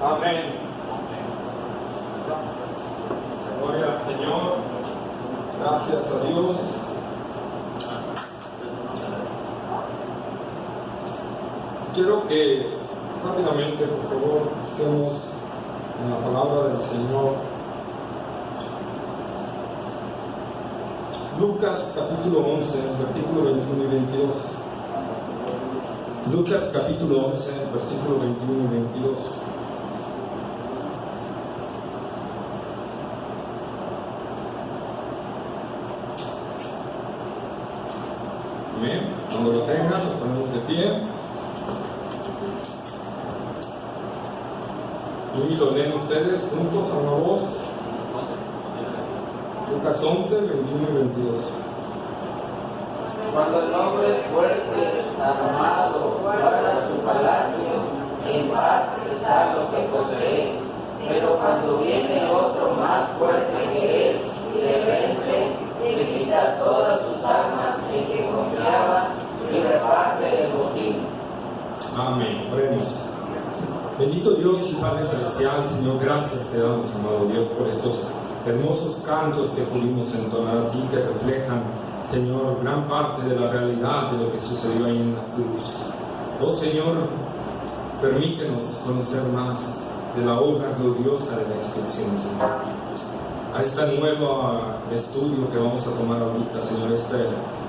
Amén. Gloria al Señor. Gracias a Dios. Quiero que rápidamente, por favor, busquemos en la palabra del Señor. Lucas capítulo 11, versículo 21 y 22. Lucas capítulo 11, versículo 21 y 22. Amén. Cuando lo tengan, nos ponemos de pie. Y lo leen ustedes juntos a una voz. Lucas 11, 21 y 22. Cuando el hombre fuerte, armado, guarda su palacio, en paz está lo que posee. Pero cuando viene otro más fuerte que él, le vence, le quita todas sus armas en que confiaba y reparte el botín. Amén. Oremos. Bendito Dios y Padre Celestial, Señor, gracias te damos, amado Dios, por estos hermosos cantos que pudimos entonar a ti, que reflejan, Señor, gran parte de la realidad de lo que sucedió ahí en la cruz. Oh Señor, permítenos conocer más de la obra gloriosa de la expiación, Señor. A este nuevo estudio que vamos a tomar ahorita, Señor,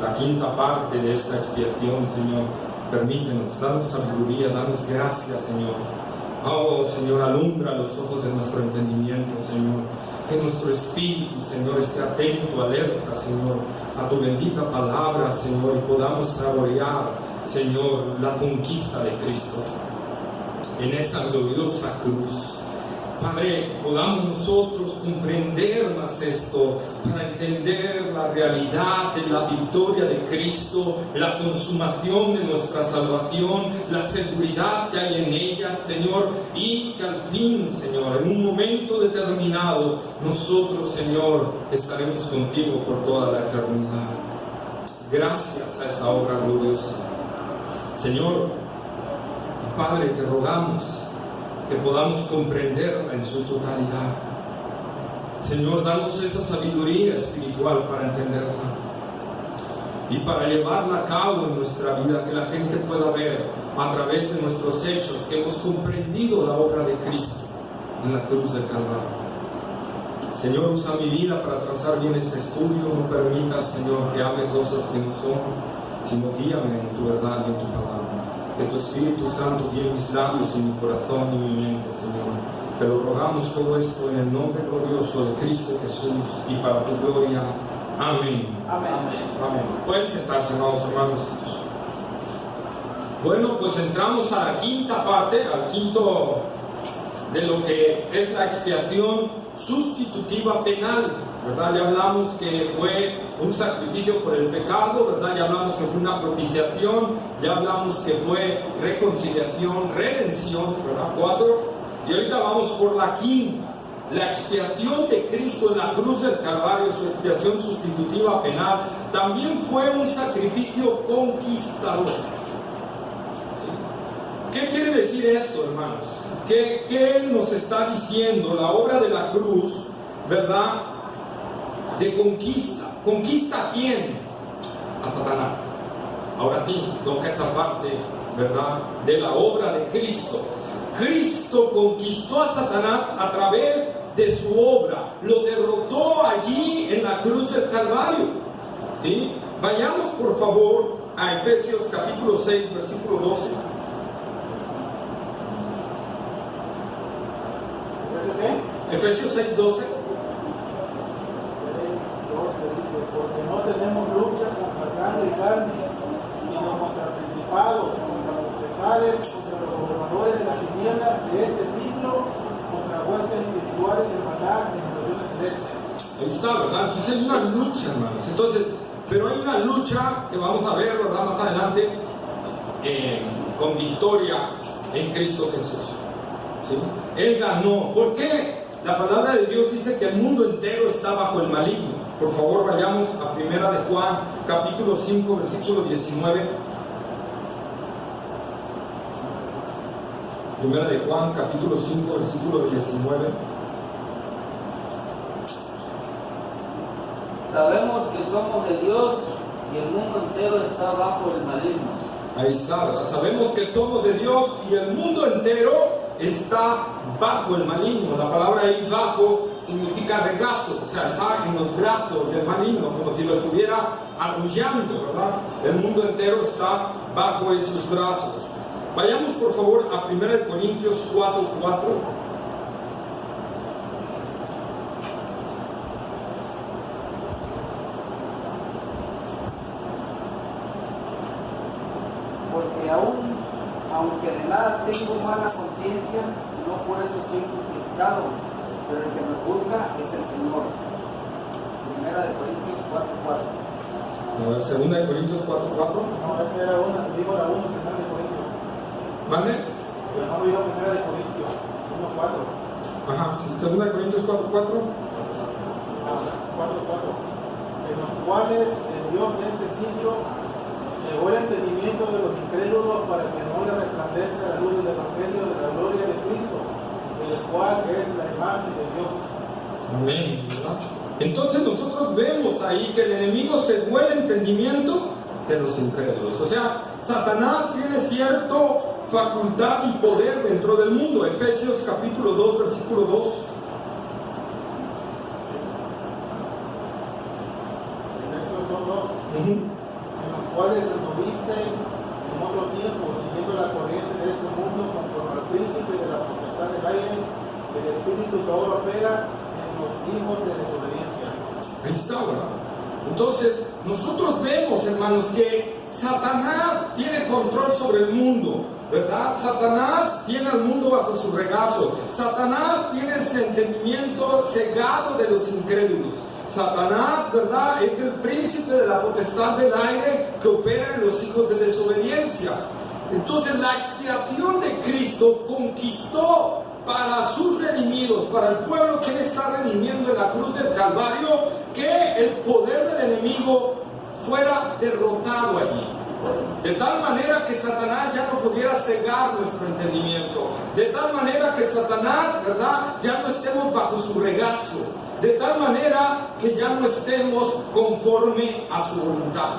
la quinta parte de esta expiación, Señor, permítenos, danos sabiduría, danos gracia, Señor. Oh, Señor, alumbra los ojos de nuestro entendimiento, Señor. Que nuestro espíritu, Señor, esté atento, alerta, Señor, a tu bendita palabra, Señor, y podamos saborear, Señor, la conquista de Cristo en esta gloriosa cruz. Padre, que podamos nosotros comprender más esto, para entender la realidad de la victoria de Cristo, la consumación de nuestra salvación, la seguridad que hay en ella, Señor, y que al fin, Señor, en un momento determinado, nosotros, Señor, estaremos contigo por toda la eternidad. Gracias a esta obra gloriosa. Señor, Padre, te rogamos que podamos comprenderla en su totalidad. Señor, danos esa sabiduría espiritual para entenderla y para llevarla a cabo en nuestra vida, que la gente pueda ver a través de nuestros hechos que hemos comprendido la obra de Cristo en la cruz del Calvario. Señor, usa mi vida para trazar bien este estudio. No permitas, Señor, que hable cosas que no son, sino guíame en tu verdad y en tu palabra. Que tu Espíritu Santo guíe mis labios y mi corazón y mi mente, Señor. Te lo rogamos todo esto en el nombre glorioso de Cristo Jesús y para tu gloria. Amén. Amén. Amén. Pueden sentarse, amados hermanos. Bueno, pues entramos a la quinta parte, al quinto de lo que es la expiación sustitutiva penal, ¿verdad? Ya hablamos que fue un sacrificio por el pecado, ¿verdad? Ya hablamos que fue una propiciación, ya hablamos que fue reconciliación, redención, ¿verdad? 4. Y ahorita vamos por la quinta, la expiación de Cristo en la cruz del Calvario, su expiación sustitutiva penal, también fue un sacrificio conquistador. ¿Sí? ¿Qué quiere decir esto, hermanos? ¿Qué nos está diciendo la obra de la cruz, verdad? De conquista. ¿Conquista a quién? A Satanás. Ahora sí, toca esta parte, ¿verdad? De la obra de Cristo. Cristo conquistó a Satanás a través de su obra. Lo derrotó allí en la cruz del Calvario. ¿Sí? Vayamos por favor a Efesios capítulo 6, versículo 12. Efesios 6, 12. Dice, porque no tenemos lucha contra sangre y carne, sino contra principados, contra potestades, contra los gobernadores de las tinieblas de este siglo, contra huestes espirituales de maldad en las regiones celestes. Ahí está, ¿verdad? Entonces hay una lucha, hermanos. Entonces, pero hay una lucha que vamos a ver, ¿verdad? Más adelante, con victoria en Cristo Jesús. ¿Sí? Él ganó. ¿Por qué? La palabra de Dios dice que el mundo entero está bajo el maligno. Por favor, vayamos a 1 de Juan, capítulo 5, versículo 19. Primera de Juan, capítulo 5, versículo 19. Sabemos que somos de Dios y el mundo entero está bajo el maligno. Ahí está, ¿verdad? Sabemos que somos de Dios y el mundo entero está bajo el maligno. La palabra ahí bajo significa regazo, o sea, está en los brazos del maligno, como si lo estuviera arrullando, ¿verdad? El mundo entero está bajo esos brazos. Vayamos por favor a 1 Corintios 4:4. Porque aunque de nada tengo mala conciencia, no por eso soy justificado, pero el que me juzga es el Señor. 1 Corintios 4:4. A ver, 2 Corintios 4:4. No, esa era una, digo la 1, 1 de Corintios. ¿Mande? Pero no digo 1 de Corintios, 1:4. Ajá, 2 Corintios 4:4. 4:4. En los cuales el Dios de este siglo cegó el entendimiento de los incrédulos para que no le resplandezca la luz del Evangelio de la gloria de Cristo, el cual es la imagen de Dios. Amén, ¿verdad? Entonces nosotros vemos ahí que el enemigo cegó el entendimiento de los incrédulos. O sea, Satanás tiene cierta facultad y poder dentro del mundo. Efesios capítulo 2, versículo 2. Efesios 2:2. En los cuales anduvisteis en otro tiempo, siguiendo la corriente de este mundo, conforme al príncipe de la potestad del aire, el espíritu que ahora opera en los hijos de desobediencia. Ahí está, ¿verdad? Entonces, nosotros vemos, hermanos, que Satanás tiene control sobre el mundo, ¿verdad? Satanás tiene al mundo bajo su regazo. Satanás tiene el entendimiento cegado de los incrédulos. Satanás, ¿verdad?, es el príncipe de la potestad del aire que opera en los hijos de desobediencia. Entonces la expiación de Cristo conquistó para sus redimidos, para el pueblo que él está redimiendo en la cruz del Calvario, que el poder del enemigo fuera derrotado allí. De tal manera que Satanás ya no pudiera cegar nuestro entendimiento. De tal manera que Satanás, ¿verdad?, ya no estemos bajo su regazo. De tal manera que ya no estemos conforme a su voluntad.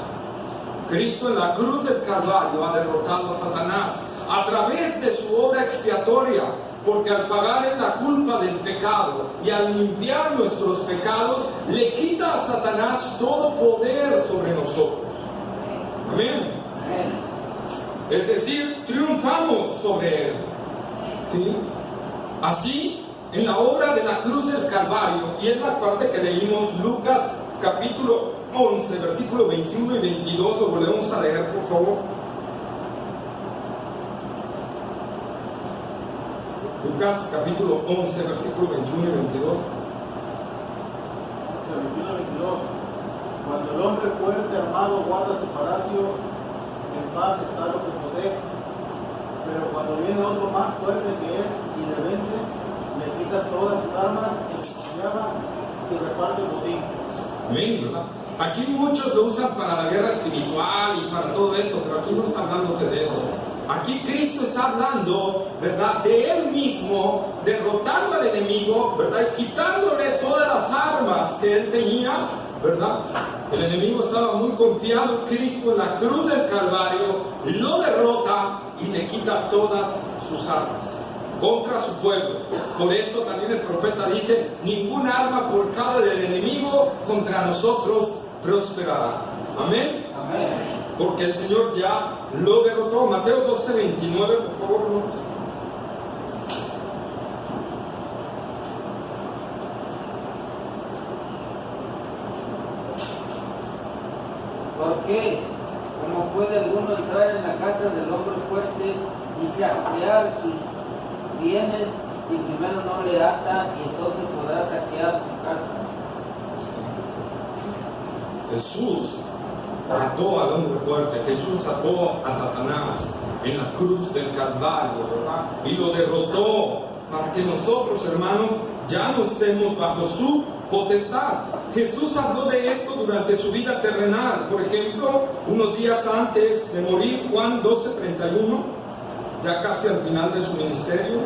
Cristo en la cruz del Calvario ha derrotado a Satanás a través de su obra expiatoria, porque al pagar en la culpa del pecado y al limpiar nuestros pecados, le quita a Satanás todo poder sobre nosotros. Amén. Es decir, triunfamos sobre él. ¿Sí? Así, en la obra de la cruz del Calvario, y en la parte que leímos, Lucas capítulo 11, versículo 21 y 22, lo volvemos a leer, por favor. Lucas capítulo 11, versículo 21 y 22. 21 y 22. Cuando el hombre fuerte armado guarda su palacio, en paz está lo que posee, pero cuando viene otro más fuerte que él y le vence, le quita todas sus armas y le llama y reparte el botín. Amén, ¿verdad? Aquí muchos lo usan para la guerra espiritual y para todo esto, pero aquí no está hablándose de eso. Aquí Cristo está hablando, ¿verdad?, de Él mismo, derrotando al enemigo, ¿verdad?, y quitándole todas las armas que Él tenía, ¿verdad? El enemigo estaba muy confiado. Cristo en la cruz del Calvario lo derrota y le quita todas sus armas contra su pueblo. Por esto también el profeta dice: ninguna arma forjada del enemigo contra nosotros prosperará. Amén. Amén. Porque el Señor ya lo derrotó. Mateo 12, 29, por favor, hermanos. ¿Por qué? ¿Cómo puede alguno entrar en la casa del hombre fuerte y saquear sus bienes si primero no le ata y entonces podrá saquear su casa? Jesús ató al hombre fuerte. Jesús ató a Satanás en la cruz del Calvario, ¿verdad? Y lo derrotó para que nosotros, hermanos, ya no estemos bajo su potestad. Jesús habló de esto durante su vida terrenal. Por ejemplo, unos días antes de morir, Juan 12:31. ya casi al final de su ministerio.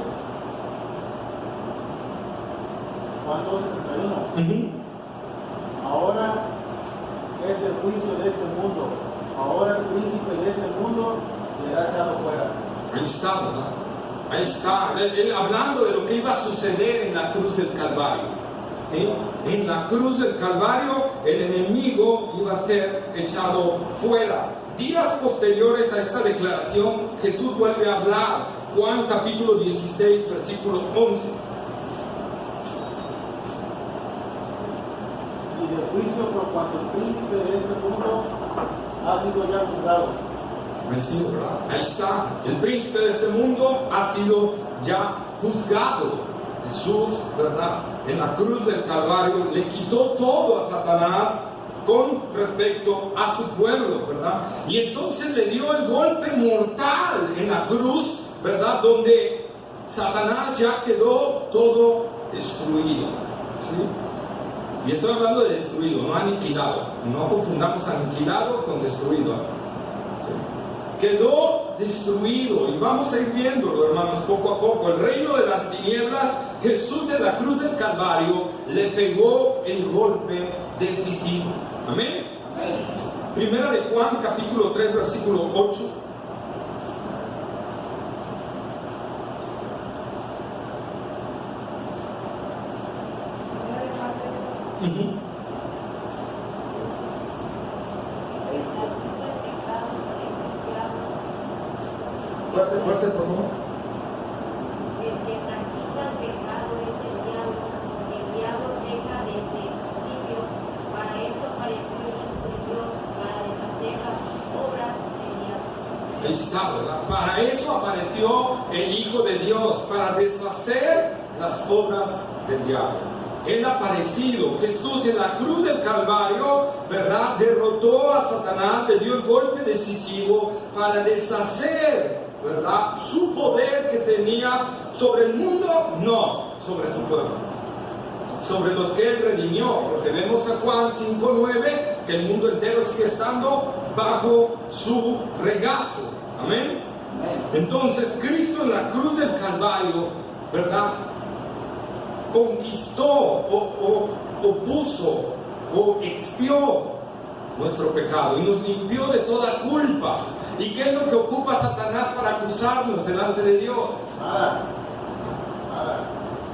Juan 12:31. Ahora es el juicio de este mundo. Ahora el príncipe de este mundo será echado fuera. Ahí está, ¿verdad? Ahí está, él hablando de lo que iba a suceder en la cruz del Calvario. ¿Sí? En la cruz del Calvario el enemigo iba a ser echado fuera. Días posteriores a esta declaración, Jesús vuelve a hablar. Juan capítulo 16, versículo 11. Y del juicio por cuanto el príncipe de este mundo ha sido ya juzgado. Ahí está, el príncipe de este mundo ha sido ya juzgado. Jesús, ¿verdad? En la cruz del Calvario le quitó todo a Satanás con respecto a su pueblo, ¿verdad? Y entonces le dio el golpe mortal en la cruz, ¿verdad? Donde Satanás ya quedó todo destruido, ¿sí? Y estoy hablando de destruido, no aniquilado. No confundamos aniquilado con destruido, ¿sí? Quedó destruido, y vamos a ir viéndolo, hermanos, poco a poco. El reino de las tinieblas, Jesús en la cruz del Calvario le pegó el golpe decisivo. Amén. Primera de Juan capítulo 3 versículo 8. Fuerte, fuerte, por favor. El que practica el pecado es el diablo. El diablo peca desde el principio. Para esto apareció el Hijo de Dios, para deshacer las obras del diablo. Ahí está, ¿verdad? Para eso apareció el Hijo de Dios, para deshacer las obras del diablo. Él ha aparecido, Jesús en la cruz del Calvario, ¿verdad? Derrotó a Satanás, le dio el golpe decisivo para deshacer, ¿verdad? Su poder que tenía sobre el mundo, no, sobre su pueblo. Sobre los que él redimió, porque vemos a Juan 5:9 que el mundo entero sigue estando bajo su regazo. Amén. Entonces Cristo en la cruz del Calvario, ¿verdad? Conquistó o puso o expió nuestro pecado y nos limpió de toda culpa. ¿Y qué es lo que ocupa Satanás para acusarnos delante de Dios? Nada.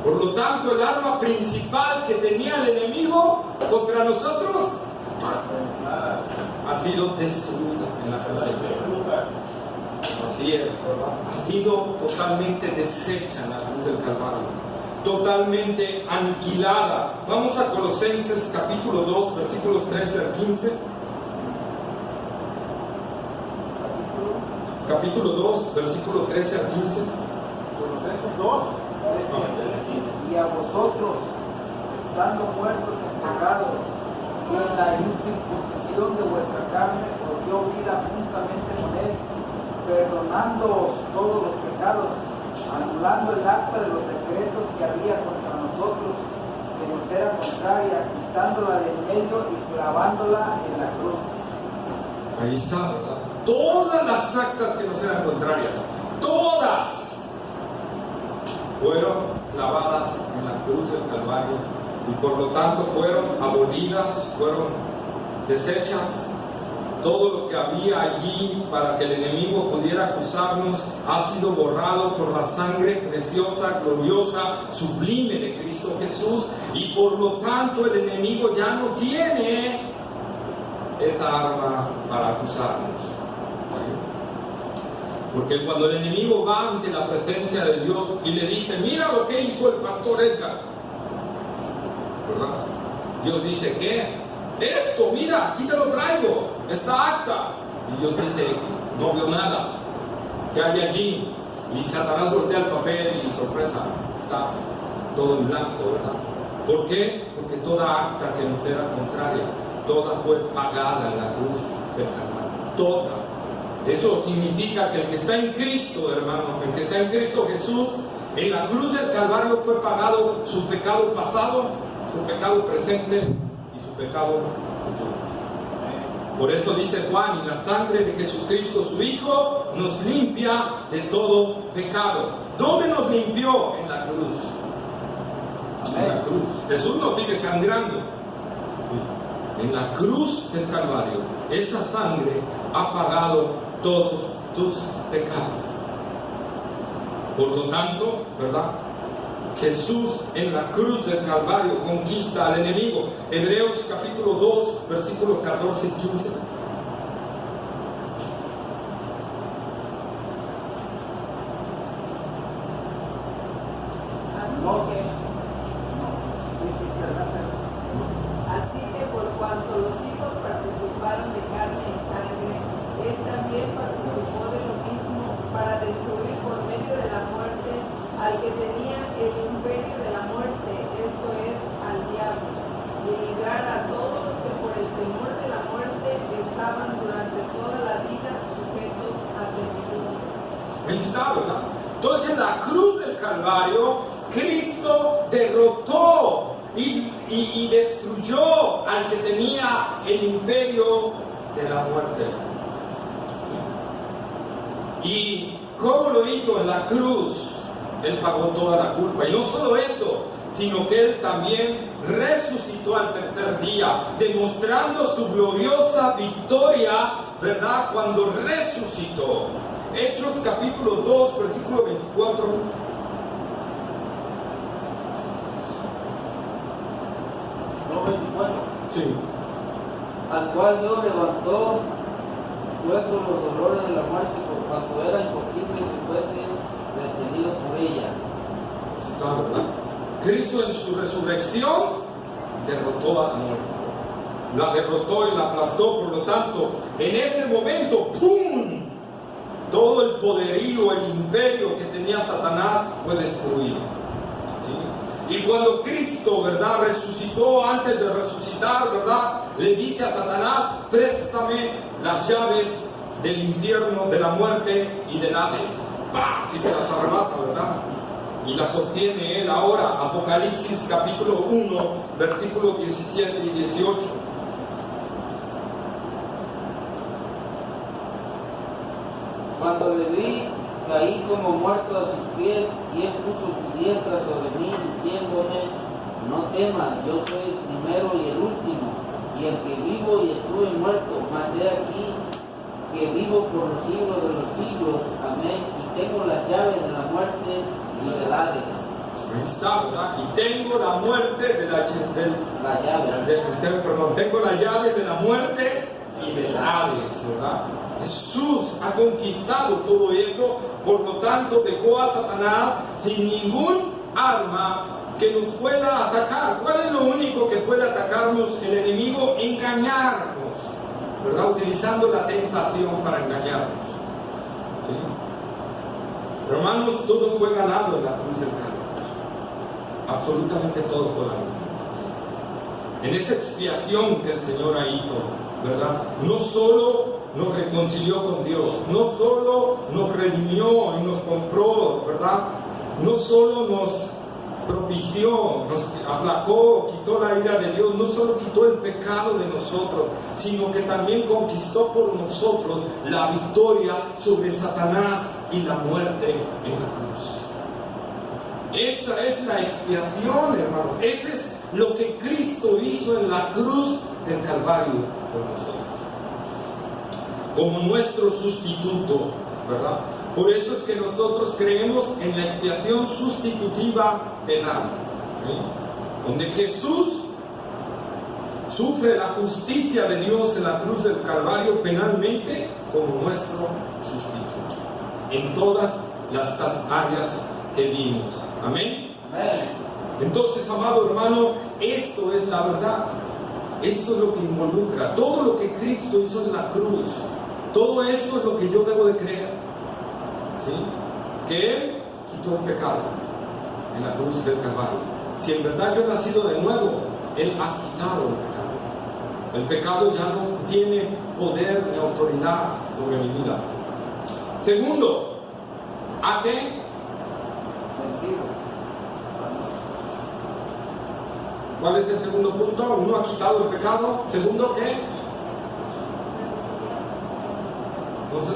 Por lo tanto, el arma principal que tenía el enemigo contra nosotros ha sido destruida en la cruz del Calvario. Así es, ¿verdad? Ha sido totalmente deshecha en la cruz del Calvario. Totalmente aniquilada. Vamos a Colosenses capítulo 2, versículos 13 al 15. Capítulo 2, versículo 13 al 15. Colosenses 2. Y a vosotros, estando muertos en pecados, y en la incircuncisión de vuestra carne, os dio vida juntamente con él, perdonándoos todos los pecados, anulando el acta de los decretos que había contra nosotros, que nos era contraria, quitándola del medio y clavándola en la cruz. Ahí está, ¿verdad? Todas las actas que nos eran contrarias, todas fueron clavadas en la cruz del Calvario y por lo tanto fueron abolidas, fueron deshechas. Todo lo que había allí para que el enemigo pudiera acusarnos ha sido borrado por la sangre preciosa, gloriosa, sublime de Cristo Jesús, y por lo tanto el enemigo ya no tiene esa arma para acusarnos. Porque cuando el enemigo va ante la presencia de Dios y le dice, mira lo que hizo el pastor Edgar, ¿verdad? Dios dice, ¿qué? Esto, mira, aquí te lo traigo, esta acta. Y Dios dice, no veo nada. ¿Qué hay allí? Y Satanás voltea el papel y sorpresa, está todo en blanco, ¿verdad? ¿Por qué? Porque toda acta que nos era contraria, toda fue pagada en la cruz del Calvario. Toda. Eso significa que el que está en Cristo, hermano, el que está en Cristo Jesús, en la cruz del Calvario fue pagado su pecado pasado, su pecado presente, pecado futuro. Por eso dice Juan, y la sangre de Jesucristo su Hijo nos limpia de todo pecado. ¿Dónde nos limpió? En la cruz. En la cruz. Jesús no sigue sangrando. En la cruz del Calvario, esa sangre ha pagado todos tus pecados. Por lo tanto, ¿verdad? Jesús en la cruz del Calvario conquista al enemigo. Hebreos capítulo 2, versículos 14 y 15. Así que por cuanto los hijos participaron de carne y sangre, él también participó de lo mismo para destruir por medio de la muerte al que tenía el imperio de la muerte, esto es, al diablo, y librar a todos los que por el temor de la muerte estaban durante toda la vida sujetos a servidumbre. Ahí está, ¿verdad? Entonces en la cruz del Calvario, Cristo derrotó y destruyó al que tenía el imperio de la muerte. ¿Y cómo lo hizo? En la cruz. Él pagó toda la culpa. Y no solo eso, sino que Él también resucitó al tercer día, demostrando su gloriosa victoria, ¿verdad? Cuando resucitó. Hechos capítulo 2, versículo 24. No, 24. Sí. Al cual Dios levantó luego los dolores de la muerte, por cuanto era imposible que fuese detenido por ella. Está, ¿verdad? Cristo en su resurrección derrotó a la muerte. La derrotó y la aplastó, por lo tanto, en ese momento, ¡pum!, todo el poderío, el imperio que tenía Satanás fue destruido. ¿Sí? Y cuando Cristo, ¿verdad?, resucitó, antes de resucitar, ¿verdad?, le dice a Satanás: préstame las llaves del infierno, de la muerte y del Hades. ¡Pah! Si se las arrebata, ¿verdad? Y las obtiene él ahora. Apocalipsis capítulo 1, versículos 17 y 18. Cuando le vi, caí como muerto a sus pies, y él puso su diestra sobre mí, diciéndome: no temas, yo soy el primero y el último, y el que vivo y estuve muerto, mas he aquí que vivo por los siglos de los siglos. Amén. Y tengo las llaves de la muerte y del Hades. Ahí está, ¿verdad? Y tengo la muerte de La llave. tengo la llave de la muerte y del Hades, ¿verdad? Jesús ha conquistado todo eso, por lo tanto dejó a Satanás sin ningún arma que nos pueda atacar. ¿Cuál es lo único que puede atacarnos el enemigo? Engañarnos, ¿verdad? Utilizando la tentación para engañarnos. ¿Sí? Hermanos, todo fue ganado en la cruz del Calvario. Absolutamente todo fue ganado. En esa expiación que el Señor hizo, ¿verdad? No solo nos reconcilió con Dios, no solo nos redimió y nos compró, ¿verdad? No solo nos propició, nos aplacó, quitó la ira de Dios, no solo quitó el pecado de nosotros, sino que también conquistó por nosotros la victoria sobre Satanás y la muerte en la cruz. Esa es la expiación, hermanos. Ese es lo que Cristo hizo en la cruz del Calvario por nosotros, como nuestro sustituto, ¿verdad? Por eso es que nosotros creemos en la expiación sustitutiva penal, ¿sí? Donde Jesús sufre la justicia de Dios en la cruz del Calvario penalmente como nuestro sustituto en todas estas áreas que vimos. Amén. Amén. Entonces, amado hermano, esto es la verdad. Esto es lo que involucra todo lo que Cristo hizo en la cruz. Todo esto es lo que yo debo de creer, ¿sí? Que Él quitó el pecado en la cruz del Calvario. Si en verdad yo he nacido de nuevo, Él ha quitado el pecado. El pecado ya no tiene poder ni autoridad sobre mi vida. Segundo, ¿a qué? Vencido. ¿Cuál es el segundo punto? Uno, ha quitado el pecado. Segundo, ¿qué? Entonces,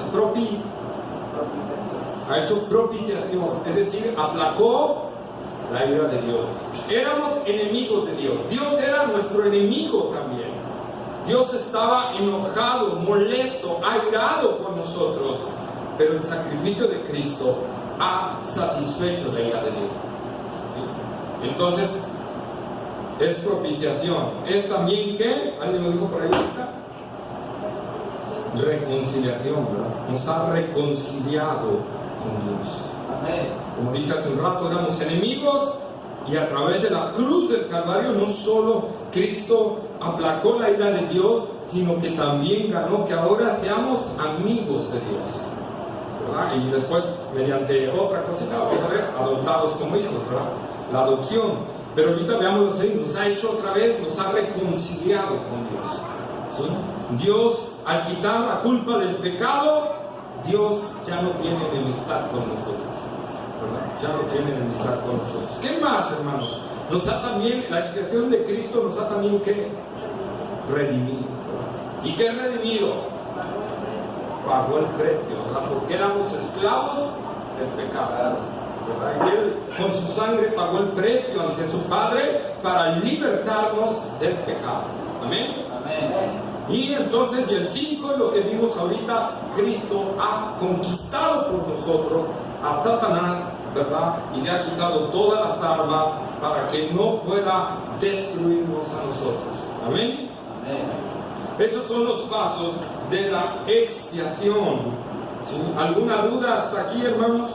propiciación. Ha hecho propiciación, es decir, aplacó la ira de Dios. Éramos enemigos de Dios. Dios era nuestro enemigo también. Dios estaba enojado, molesto, airado con nosotros. Pero el sacrificio de Cristo ha satisfecho la ira de Dios. ¿Sí? Entonces, es propiciación. Es también, ¿qué? ¿Alguien lo dijo por ahí ahorita? Reconciliación, ¿verdad? Nos ha reconciliado con Dios. Amén. Como dije hace un rato, éramos enemigos y a través de la cruz del Calvario no solo Cristo aplacó la ira de Dios, sino que también ganó que ahora seamos amigos de Dios, ¿verdad? Y después, mediante otra cosita, vamos a ver, adoptados como hijos, ¿verdad? La adopción. Pero ahorita veámoslo así, nos ha hecho otra vez, nos ha reconciliado con Dios, ¿sí? Dios, al quitar la culpa del pecado, Dios ya no tiene enemistad con nosotros, ¿verdad? Ya no tiene enemistad con nosotros. ¿Qué más, hermanos? Nos ha también, la expiación de Cristo nos ha también, ¿qué? Redimido, ¿verdad? ¿Y qué es redimido? Pagó el precio, ¿verdad? Porque éramos esclavos del pecado, ¿verdad? Y Él con su sangre pagó el precio ante su Padre para libertarnos del pecado. Amén. Amén. Y entonces, y el 5, lo que vimos ahorita, Cristo ha conquistado por nosotros a Satanás, ¿verdad? Y le ha quitado toda la tarma para que no pueda destruirnos a nosotros. Amén. Amén. Esos son los pasos de la expiación. ¿Sí? ¿Alguna duda hasta aquí, hermanos?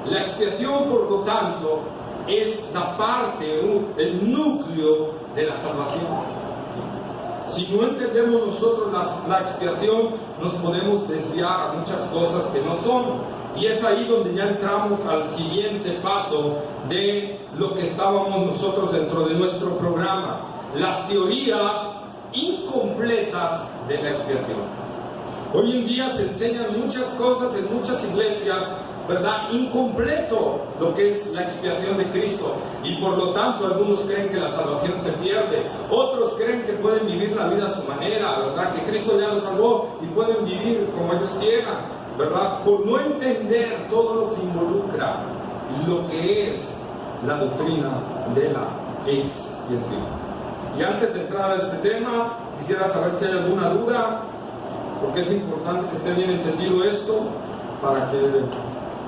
La expiación, por lo tanto, es la parte, el núcleo de la salvación. Si no entendemos nosotros la expiación, nos podemos desviar a muchas cosas que no son. Y es ahí donde ya entramos al siguiente paso de lo que estábamos nosotros dentro de nuestro programa. Las teorías incompletas de la expiación. Hoy en día se enseñan muchas cosas en muchas iglesias, ¿verdad? Incompleto lo que es la expiación de Cristo, y por lo tanto algunos creen que la salvación se pierde, otros creen que pueden vivir la vida a su manera, ¿verdad? Que Cristo ya los salvó y pueden vivir como ellos quieran, ¿verdad? Por no entender todo lo que involucra lo que es la doctrina de la expiación. Y antes de entrar a este tema, quisiera saber si hay alguna duda, porque es importante que esté bien entendido esto para que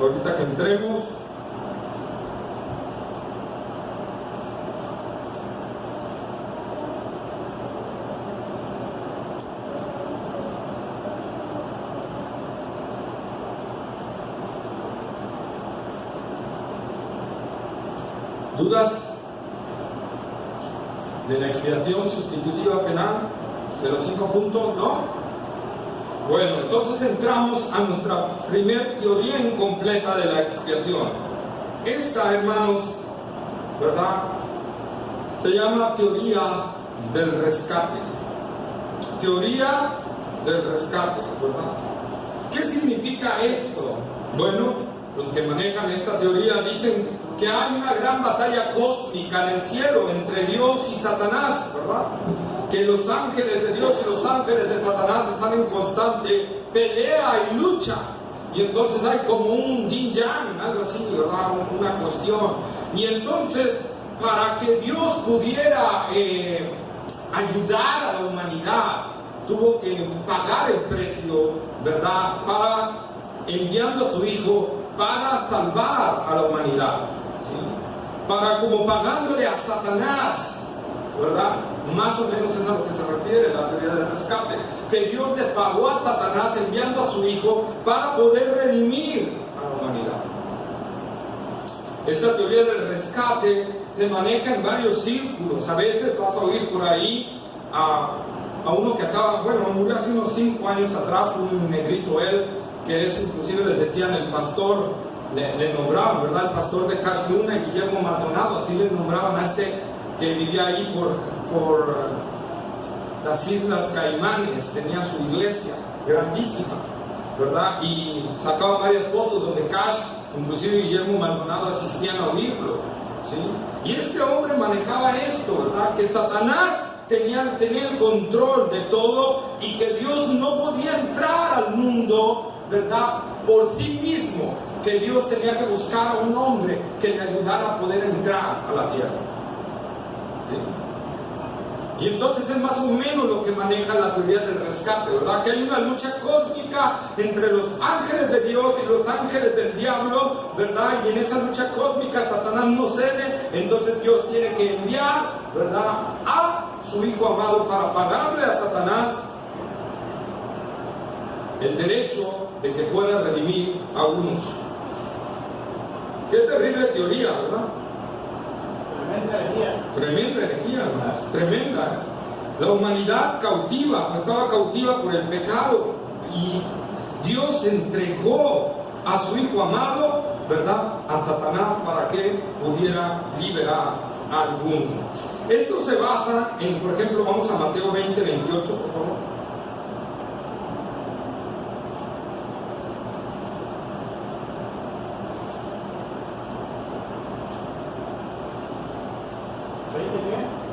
ahorita que entremos, ¿dudas de la expiación sustitutiva penal de los 5 puntos? ¿No? Bueno, entonces entramos a nuestra primer teoría incompleta de la expiación. Esta, hermanos, ¿verdad? Se llama teoría del rescate. Teoría del rescate, ¿verdad? ¿Qué significa esto? Bueno, los que manejan esta teoría dicen que hay una gran batalla cósmica en el cielo entre Dios y Satanás, ¿verdad? Que los ángeles de Dios y los ángeles de Satanás están en constante pelea y lucha. Y entonces hay como un yin-yang, algo así, ¿verdad? Una cuestión. Y entonces, para que Dios pudiera ayudar a la humanidad, tuvo que pagar el precio, ¿verdad? Enviando a su Hijo para salvar a la humanidad. ¿Sí? Para como pagándole a Satanás, ¿verdad? Más o menos es a lo que se refiere la teoría del rescate, que Dios le pagó a Satanás enviando a su Hijo para poder redimir a la humanidad. Esta teoría del rescate se maneja en varios círculos. A veces vas a oír por ahí a uno que acaba, bueno, murió hace unos 5 años atrás, un negrito él, que es inclusive les decían el pastor, le nombraban, ¿verdad? El pastor de Cash Luna y Guillermo Maldonado, así le nombraban a este que vivía ahí por las Islas Caimanes, tenía su iglesia grandísima, ¿verdad? Y sacaba varias fotos donde Cash, inclusive Guillermo Maldonado, asistían a oírlo, ¿sí? Y este hombre manejaba esto, ¿verdad? Que Satanás tenía el control de todo y que Dios no podía entrar al mundo, ¿verdad?, por sí mismo, que Dios tenía que buscar a un hombre que le ayudara a poder entrar a la tierra. ¿Sí? Y entonces es más o menos lo que maneja la teoría del rescate, ¿verdad? Que hay una lucha cósmica entre los ángeles de Dios y los ángeles del diablo, ¿verdad? Y en esa lucha cósmica Satanás no cede, entonces Dios tiene que enviar, ¿verdad?, a su Hijo amado para pagarle a Satanás el derecho de que pueda redimir a unos. Qué terrible teoría, ¿verdad? Tremenda herejía, hermanos, tremenda. La humanidad cautiva, estaba cautiva por el pecado y Dios entregó a su Hijo amado, ¿verdad?, a Satanás para que pudiera liberar al mundo. Esto se basa en, por ejemplo, vamos a Mateo 20, 28, por favor. ¿20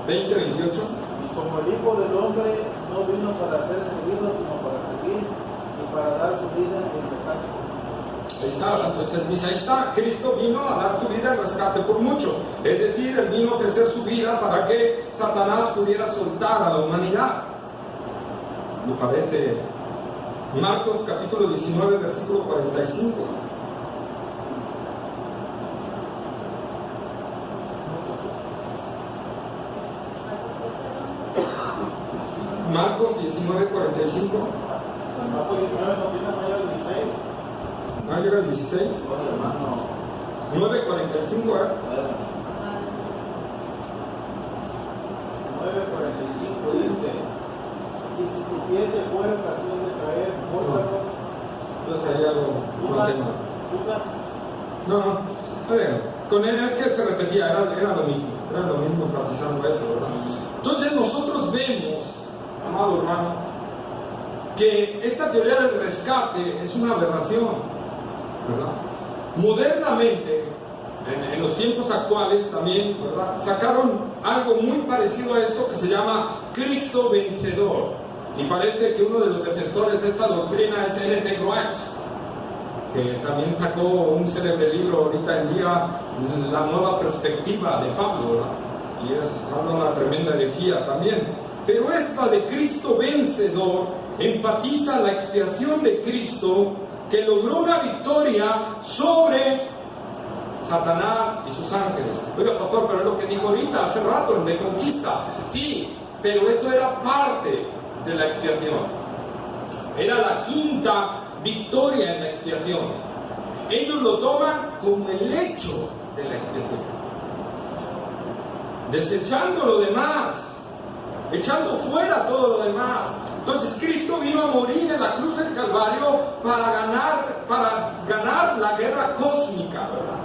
qué? 20, 28. Y como el Hijo del Hombre no vino para ser servido, sino para servir y para dar su vida en rescate. Ahí está, entonces dice, ahí está, Cristo vino a dar su vida en rescate por mucho. Es decir, Él vino a ofrecer su vida para que Satanás pudiera soltar a la humanidad. Me parece Marcos capítulo 19, versículo 45. Marcos 19, 45. Marcos 19 no tiene mayor de 16. ¿No llega el 16? 9, 45, ¿eh? 9:45 dice: y si tu pie te fuera ocasión de caer, bórralo. Entonces hay algo, no tengo. No, a ver, con él es que se repetía, era lo mismo enfatizando eso, ¿verdad? Entonces nosotros vemos, amado hermano, que esta teoría del rescate es una aberración, ¿verdad? Modernamente, en los tiempos actuales también, ¿verdad?, sacaron algo muy parecido a esto que se llama Cristo vencedor. Y parece que uno de los defensores de esta doctrina es N.T. Wright, que también sacó un célebre libro ahorita en día, La nueva perspectiva de Pablo, ¿verdad? Y es una tremenda herejía también. Pero esta de Cristo vencedor enfatiza la expiación de Cristo, que logró una victoria sobre Satanás y sus ángeles. Oiga, pastor, pero es lo que dijo ahorita, hace rato, de conquista. Sí, pero eso era parte de la expiación. Era la quinta victoria en la expiación. Ellos lo toman como el hecho de la expiación, desechando lo demás, echando fuera todo lo demás. Entonces Cristo vino a morir en la cruz del Calvario para ganar la guerra cósmica, ¿verdad?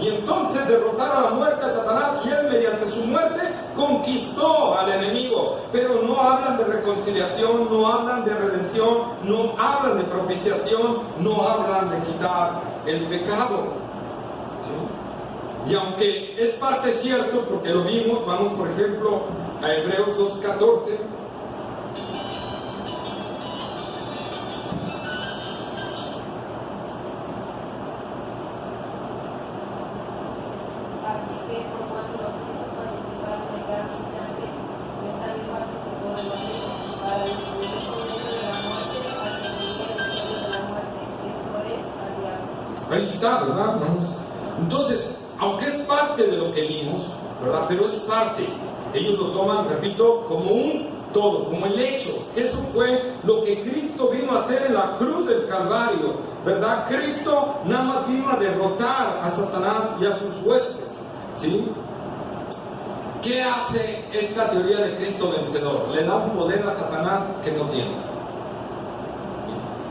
Y entonces derrotar a la muerte a Satanás, y Él mediante su muerte conquistó al enemigo. Pero no hablan de reconciliación, no hablan de redención, no hablan de propiciación, no hablan de quitar el pecado. ¿Sí? Y aunque es parte cierto, porque lo vimos, vamos por ejemplo a Hebreos 2:14. Ahí está, ¿verdad? Entonces, aunque es parte de lo que vimos, ¿verdad?, pero es parte. Ellos lo toman, repito, como un todo, como el hecho. Eso fue lo que Cristo vino a hacer en la cruz del Calvario, ¿verdad? Cristo nada más vino a derrotar a Satanás y a sus huestes, ¿sí? ¿Qué hace esta teoría de Cristo vencedor? Le da un poder a Satanás que no tiene.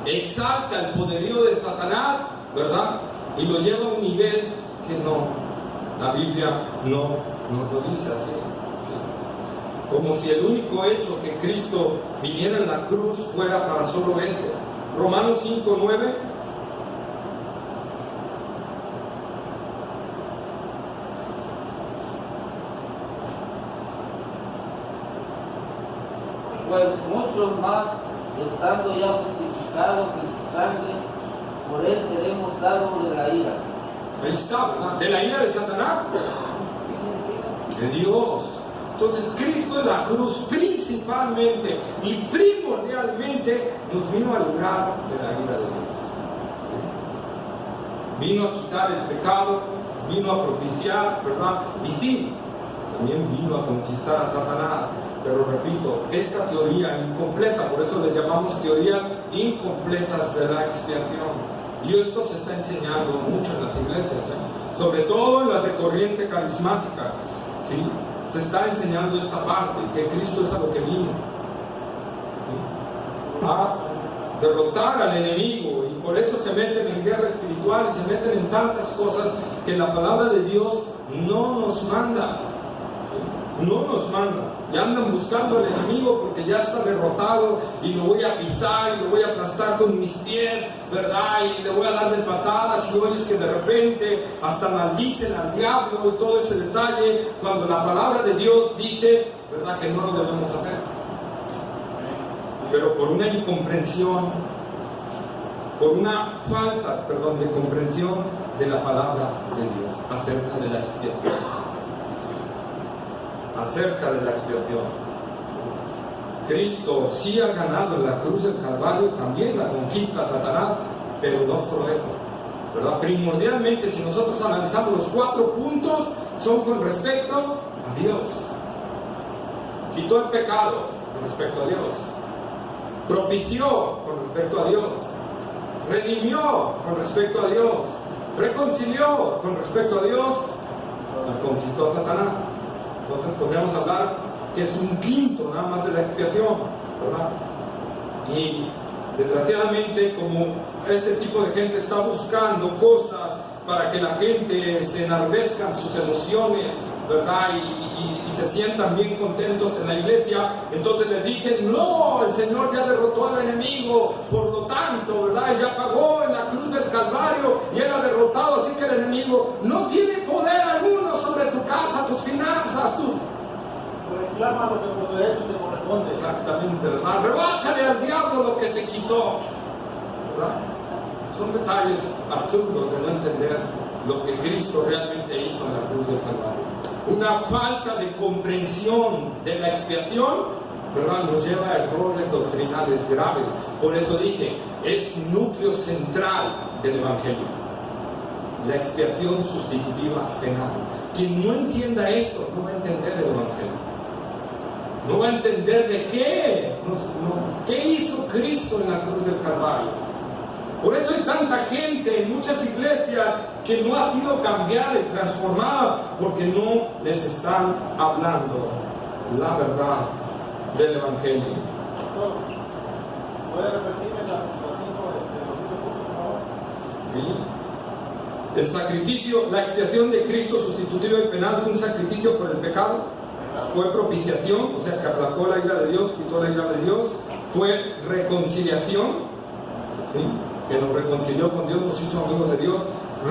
Exalta el poderío de Satanás, ¿verdad?, y lo lleva a un nivel que no, la Biblia no lo dice así. Como si el único hecho que Cristo viniera en la cruz fuera para solo eso. Romanos 5:9. pues muchos más, estando ya justificados en su sangre, por él seremos salvos de la ira. Ahí está, ¿verdad? ¿De la ira de Satanás? De Dios. Entonces Cristo en la cruz principalmente y primordialmente nos vino a librar de la ira de Dios. Vino a quitar el pecado, vino a propiciar, ¿verdad? Y sí, también vino a conquistar a Satanás. Pero repito, esta teoría incompleta, por eso les llamamos teorías incompletas de la expiación. Y esto se está enseñando mucho en las iglesias, sobre todo en las de corriente carismática, ¿sí? Se está enseñando esta parte, que Cristo es a lo que vino, ¿sí? A derrotar al enemigo, y por eso se meten en guerra espiritual y se meten en tantas cosas que la palabra de Dios no nos manda, ¿sí? No nos manda. Y andan buscando al enemigo porque ya está derrotado y lo voy a pisar y lo voy a aplastar con mis pies, ¿verdad? Y le voy a dar de patadas, y oyes que de repente hasta maldicen al diablo y todo ese detalle, cuando la palabra de Dios dice, ¿verdad?, que no lo debemos hacer. Pero por una incomprensión, por una falta, de comprensión de la palabra de Dios acerca de la expiación. Acerca de la expiación. Cristo sí ha ganado en la cruz del Calvario también la conquista a Satanás, pero no solo eso, ¿verdad? Primordialmente, si nosotros analizamos los 4 puntos, son con respecto a Dios. Quitó el pecado con respecto a Dios, propició con respecto a Dios, redimió con respecto a Dios, reconcilió con respecto a Dios, y conquistó a Satanás. Entonces podríamos hablar que es un quinto nada más de la expiación, ¿verdad? Y desgraciadamente, como este tipo de gente está buscando cosas para que la gente se enardezcan sus emociones, ¿verdad? Y se sientan bien contentos en la iglesia, entonces les dicen, no, el Señor ya derrotó al enemigo, por lo tanto, ¿verdad? Él ya pagó en la cruz del Calvario y Él ha derrotado, así que el enemigo no tiene poder alguno sobre tu casa, tus finanzas, reclama lo que por derecho te corresponde. Exactamente, ¿verdad? Rebájale al diablo lo que te quitó, ¿verdad? Son detalles absurdos de no entender lo que Cristo realmente hizo en la cruz del Calvario. Una falta de comprensión de la expiación, ¿verdad?, nos lleva a errores doctrinales graves. Por eso dije, es núcleo central del Evangelio. La expiación sustitutiva penal. Quien no entienda esto no va a entender el Evangelio. No va a entender de qué hizo Cristo en la cruz del Calvario. Por eso hay tanta gente en muchas iglesias que no ha sido cambiada y transformada, porque no les están hablando la verdad del Evangelio. ¿Puede repetirme los 5 puntos, por favor? ¿Sí? El sacrificio, la expiación de Cristo sustitutivo y penal fue un sacrificio por el pecado, fue propiciación, o sea que aplacó la ira de Dios, quitó la ira de Dios, fue reconciliación, ¿sí?, que nos reconcilió con Dios, nos hizo amigos de Dios,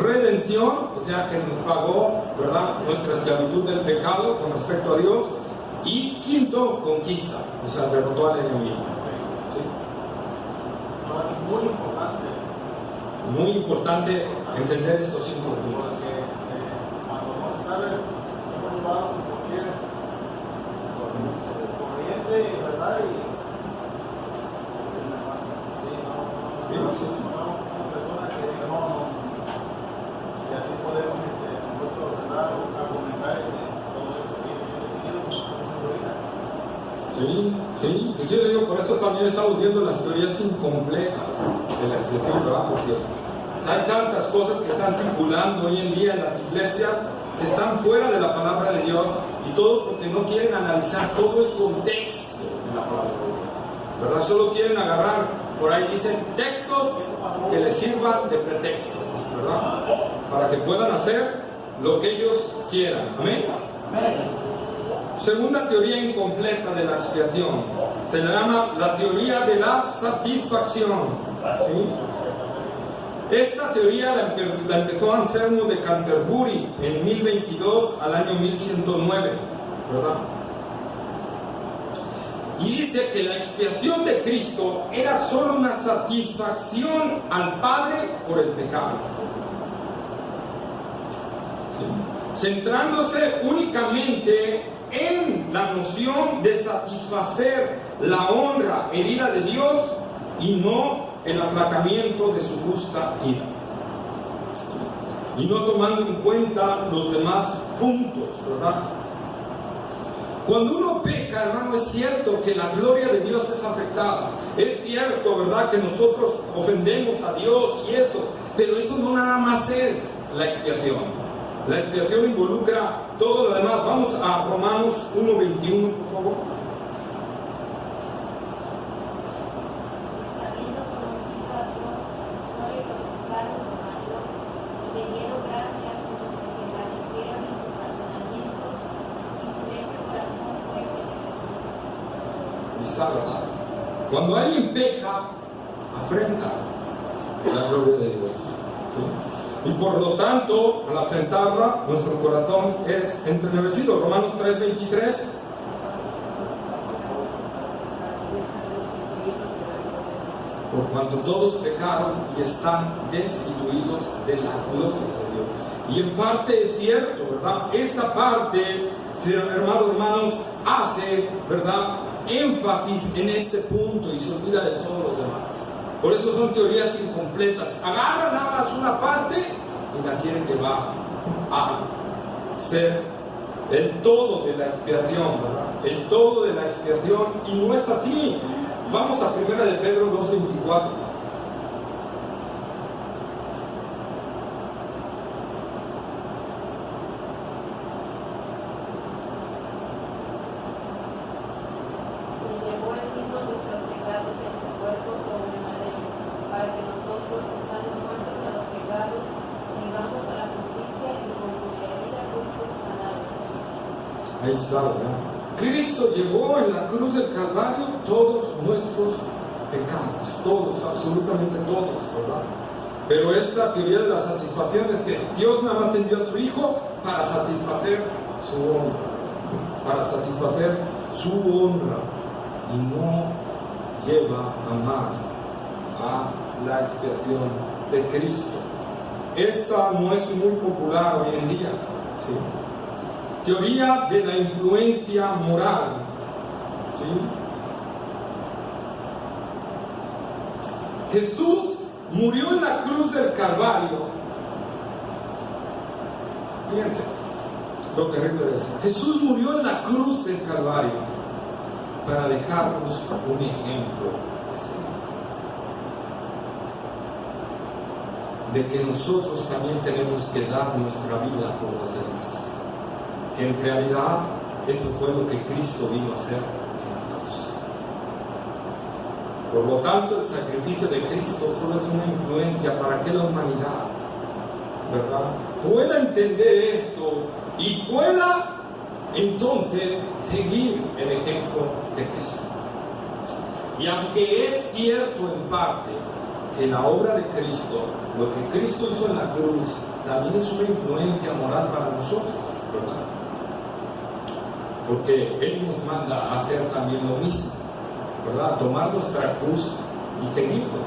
redención, o sea que nos pagó, ¿verdad?, nuestra esclavitud del pecado con respecto a Dios, y quinto, conquista, o sea, derrotó al enemigo. ¿Sí? Es muy importante entender estos 5 puntos. porque cuando no se sabe, somos llevados por cualquier corriente, ¿verdad? Y una persona que diga no, y así podemos nosotros, ¿verdad?, argumentar que todo esto Sí, inclusive digo, por eso también estamos viendo las teorías incompletas de la expiación, ¿verdad? Porque hay tantas cosas que están circulando hoy en día en las iglesias que están fuera de la palabra de Dios, y todo porque no quieren analizar todo el contexto de la palabra de Dios, ¿verdad? Solo quieren agarrar, por ahí dicen, textos que les sirvan de pretexto, ¿verdad? Para que puedan hacer lo que ellos quieran. Amén. Segunda teoría incompleta de la expiación se le llama la teoría de la satisfacción, ¿sí? Esta teoría la empezó Anselmo de Canterbury en 1022 al año 1109, ¿verdad? Y dice que la expiación de Cristo era solo una satisfacción al Padre por el pecado. ¿Sí? Centrándose únicamente en la noción de satisfacer la honra herida de Dios y no el aplacamiento de su justa ira. Y no tomando en cuenta los demás puntos, ¿verdad? Cuando uno peca, hermano, es cierto que la gloria de Dios es afectada. Es cierto, ¿verdad?, que nosotros ofendemos a Dios y eso. Pero eso no nada más es la expiación. La expiación involucra todo lo demás. Vamos a Romanos 1:21, por favor. Habiendo conocido a Dios, no le glorificaron como a Dios, y le dieron gracias, sino que se envanecieron en sus razonamientos, y su necio corazón fue endurecido. Está, ¿verdad? Cuando alguien peca, afrenta la gloria de Dios. ¿Sí? Y por lo tanto, al afrentarla, nuestro corazón es entenebrecido. Romanos 3:23. Por cuanto todos pecaron y están destituidos de la gloria de Dios. Y en parte es cierto, ¿verdad? Esta parte, hermanos, hace, ¿verdad?, énfasis en este punto y se olvida de todos los demás. Por eso son teorías incompletas. Agarran nada más una parte y la quieren llevar a ser el todo de la expiación, ¿verdad? El todo de la expiación, y no es así. Vamos a 1 de Pedro 2:24. Ahí está, ¿verdad? Cristo llevó en la cruz del Calvario todos nuestros pecados, todos, absolutamente todos, ¿verdad? Pero esta teoría de la satisfacción es que Dios nada más envió a su Hijo para satisfacer su honra, para satisfacer su honra, y no lleva a más a la expiación de Cristo. Esta no es muy popular hoy en día, ¿sí? Teoría de la influencia moral, ¿sí? Jesús murió en la cruz del Calvario. Fíjense lo terrible de esto. Jesús murió en la cruz del Calvario para dejarnos un ejemplo de que nosotros también tenemos que dar nuestra vida por los demás. Que en realidad eso fue lo que Cristo vino a hacer en la cruz. Por lo tanto, el sacrificio de Cristo solo es una influencia para que la humanidad, ¿verdad?, pueda entender esto y pueda entonces seguir el ejemplo de Cristo. Y aunque es cierto en parte que la obra de Cristo, lo que Cristo hizo en la cruz, también es una influencia moral para nosotros, ¿verdad? Porque Él nos manda a hacer también lo mismo, ¿verdad? Tomar nuestra cruz y seguirlo,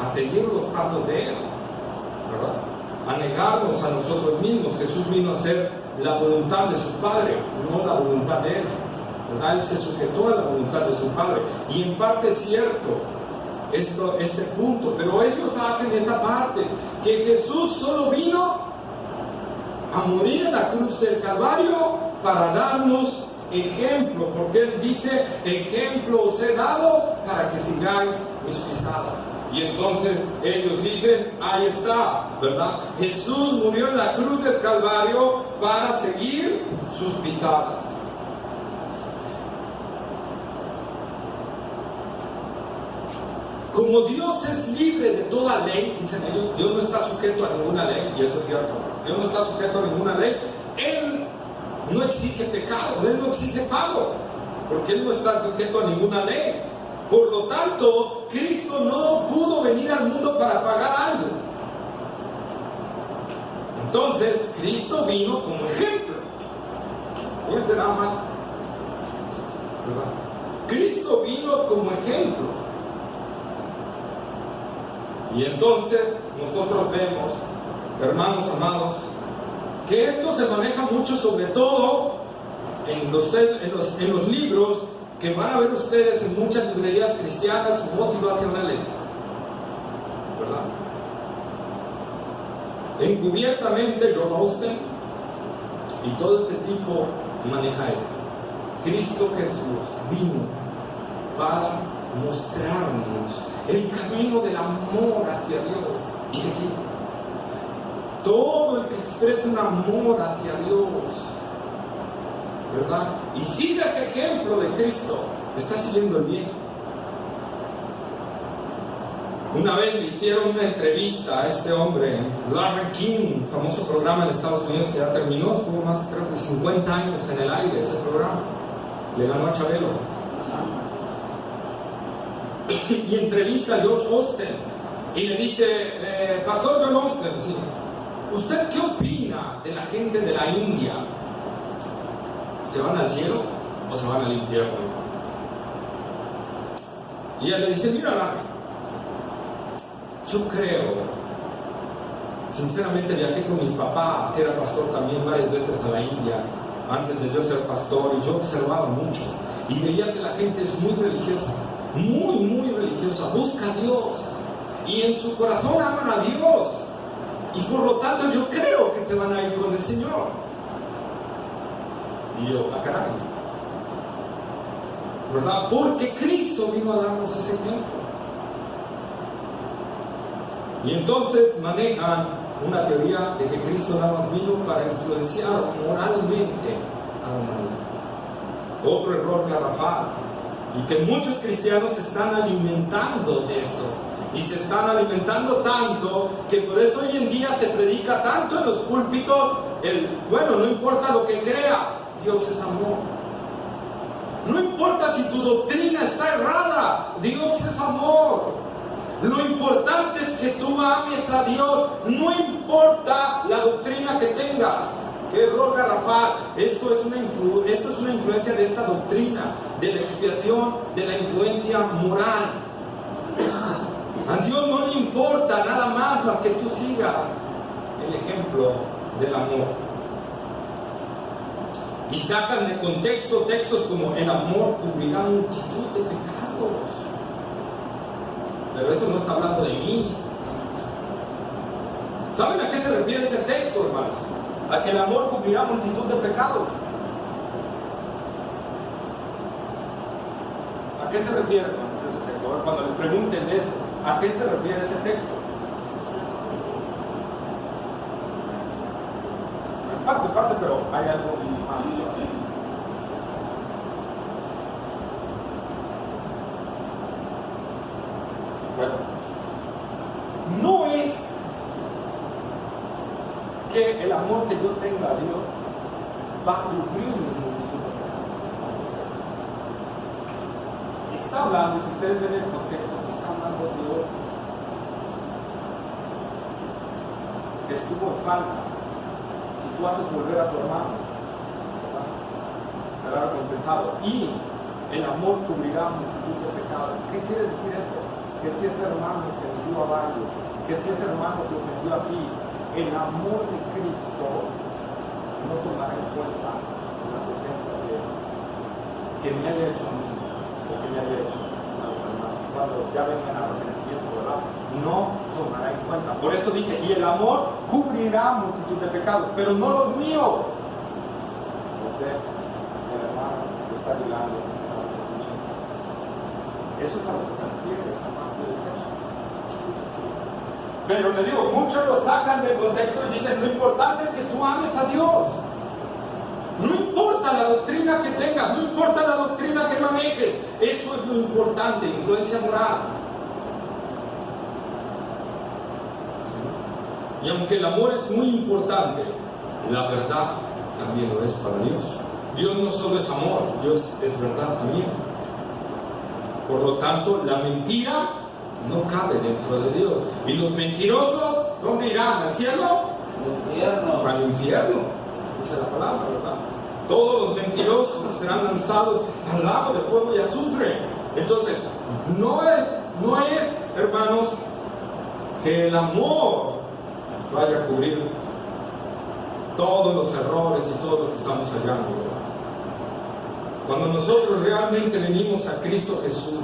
a seguir los pasos de Él, ¿verdad? A negarnos a nosotros mismos. Jesús vino a hacer la voluntad de su Padre, no la voluntad de Él, ¿verdad? Él se sujetó a la voluntad de su Padre, y en parte es cierto este punto, pero ellos hacen esta parte, que Jesús solo vino a morir en la cruz del Calvario para darnos ejemplo, porque Él dice: ejemplo os he dado para que sigáis mis pisadas. Y entonces ellos dicen: ahí está, ¿verdad? Jesús murió en la cruz del Calvario para seguir sus pisadas. Como Dios es libre de toda ley, dicen ellos, Dios no está sujeto a ninguna ley, y eso es cierto. Dios no está sujeto a ninguna ley. Él no exige pecado, Él no exige pago, porque Él no está sujeto a ninguna ley. Por lo tanto, Cristo no pudo venir al mundo para pagar algo. Entonces, Cristo vino como ejemplo. Fíjense nada más, ¿verdad? Cristo vino como ejemplo. Y entonces nosotros vemos, hermanos amados, que esto se maneja mucho, sobre todo en los libros que van a ver ustedes en muchas librerías cristianas motivacionales, ¿verdad? Encubiertamente John Austin y todo este tipo maneja esto. Cristo Jesús vino para mostrarnos el camino del amor hacia Dios. Y aquí, todo el que expresa un amor hacia Dios, ¿verdad? Y sigue ese ejemplo de Cristo, está siguiendo el bien. Una vez le hicieron una entrevista a este hombre, Larry King, famoso programa en Estados Unidos que ya terminó, estuvo más creo de 50 años en el aire ese programa, le ganó a Chabelo. Y entrevista a John Austin y le dice, Pastor John Austin, ¿sí? ¿Usted qué opina de la gente de la India? ¿Se van al cielo o se van al infierno? Y él le dice, mira Larry, yo creo, sinceramente viajé con mi papá, que era pastor también, varias veces a la India, antes de yo ser pastor, y yo observaba mucho, y veía que la gente es muy religiosa, muy religiosa, busca a Dios, y en su corazón aman a Dios, y por lo tanto yo creo que se van a ir con el Señor. Y yo, caray, ¿verdad? Porque Cristo vino a darnos ese ejemplo. Y entonces manejan una teoría de que Cristo nada más vino para influenciar moralmente a la humanidad. Otro error garrafal, y que muchos cristianos se están alimentando de eso, y se están alimentando tanto que por eso hoy en día te predica tanto en los púlpitos bueno, no importa lo que creas, Dios es amor. No importa si tu doctrina está errada, Dios es amor. Lo importante es que tú ames a Dios, no importa la doctrina que tengas. ¡Qué error garrafal! Esto es una influencia de esta doctrina, de la expiación, de la influencia moral. A Dios no le importa nada más que tú sigas el ejemplo del amor. Y sacan de contexto textos como el amor cubrirá multitud de pecados. Pero eso no está hablando de mí. ¿Saben a qué se refiere ese texto, hermanos? A que el amor cubrirá multitud de pecados. ¿A qué se refiere, hermanos, ese texto? Ahora, cuando les pregunten de eso, ¿a qué se refiere ese texto? Parte, pero hay algo más. Bueno, no es que el amor que yo tenga a Dios va a cubrir mis multitud de pecados. Está hablando, si ustedes ven el contexto, está hablando de Dios que estuvo en falta. Si tú haces volver a tu hermano, será recompensado. Y el amor cubrirá multitud de pecados. ¿Qué quiere decir eso? Que si ese hermano te ofendió a varios, que si ese hermano te ofendió a ti, el amor de Cristo no tomará en cuenta las ofensas de él, que me haya hecho a mí, o que me haya hecho a los hermanos. Cuando ya vengan a arrepentimiento, ¿verdad? No tomará en cuenta. Por eso dice, y el amor cubrirá multitud de pecados, pero no los míos. Usted, el hermano, que está ayudando a arrepentimiento. Eso es a lo que se refiere esa parte del texto. Pero le digo, muchos lo sacan del contexto y dicen, lo importante es que tú ames a Dios. No importa la doctrina que tengas, no importa la doctrina que manejes, eso es lo importante, influencia moral. Y aunque el amor es muy importante, la verdad también lo es para Dios. Dios no solo es amor, Dios es verdad también. Por lo tanto, la mentira no cabe dentro de Dios. ¿Y los mentirosos dónde irán? ¿Al cielo? Al infierno. Al infierno, dice la palabra, ¿verdad? Todos los mentirosos serán lanzados al lago de fuego y azufre. Entonces, no es, hermanos, que el amor vaya a cubrir todos los errores y todo lo que estamos hallando, ¿verdad? Cuando nosotros realmente venimos a Cristo Jesús,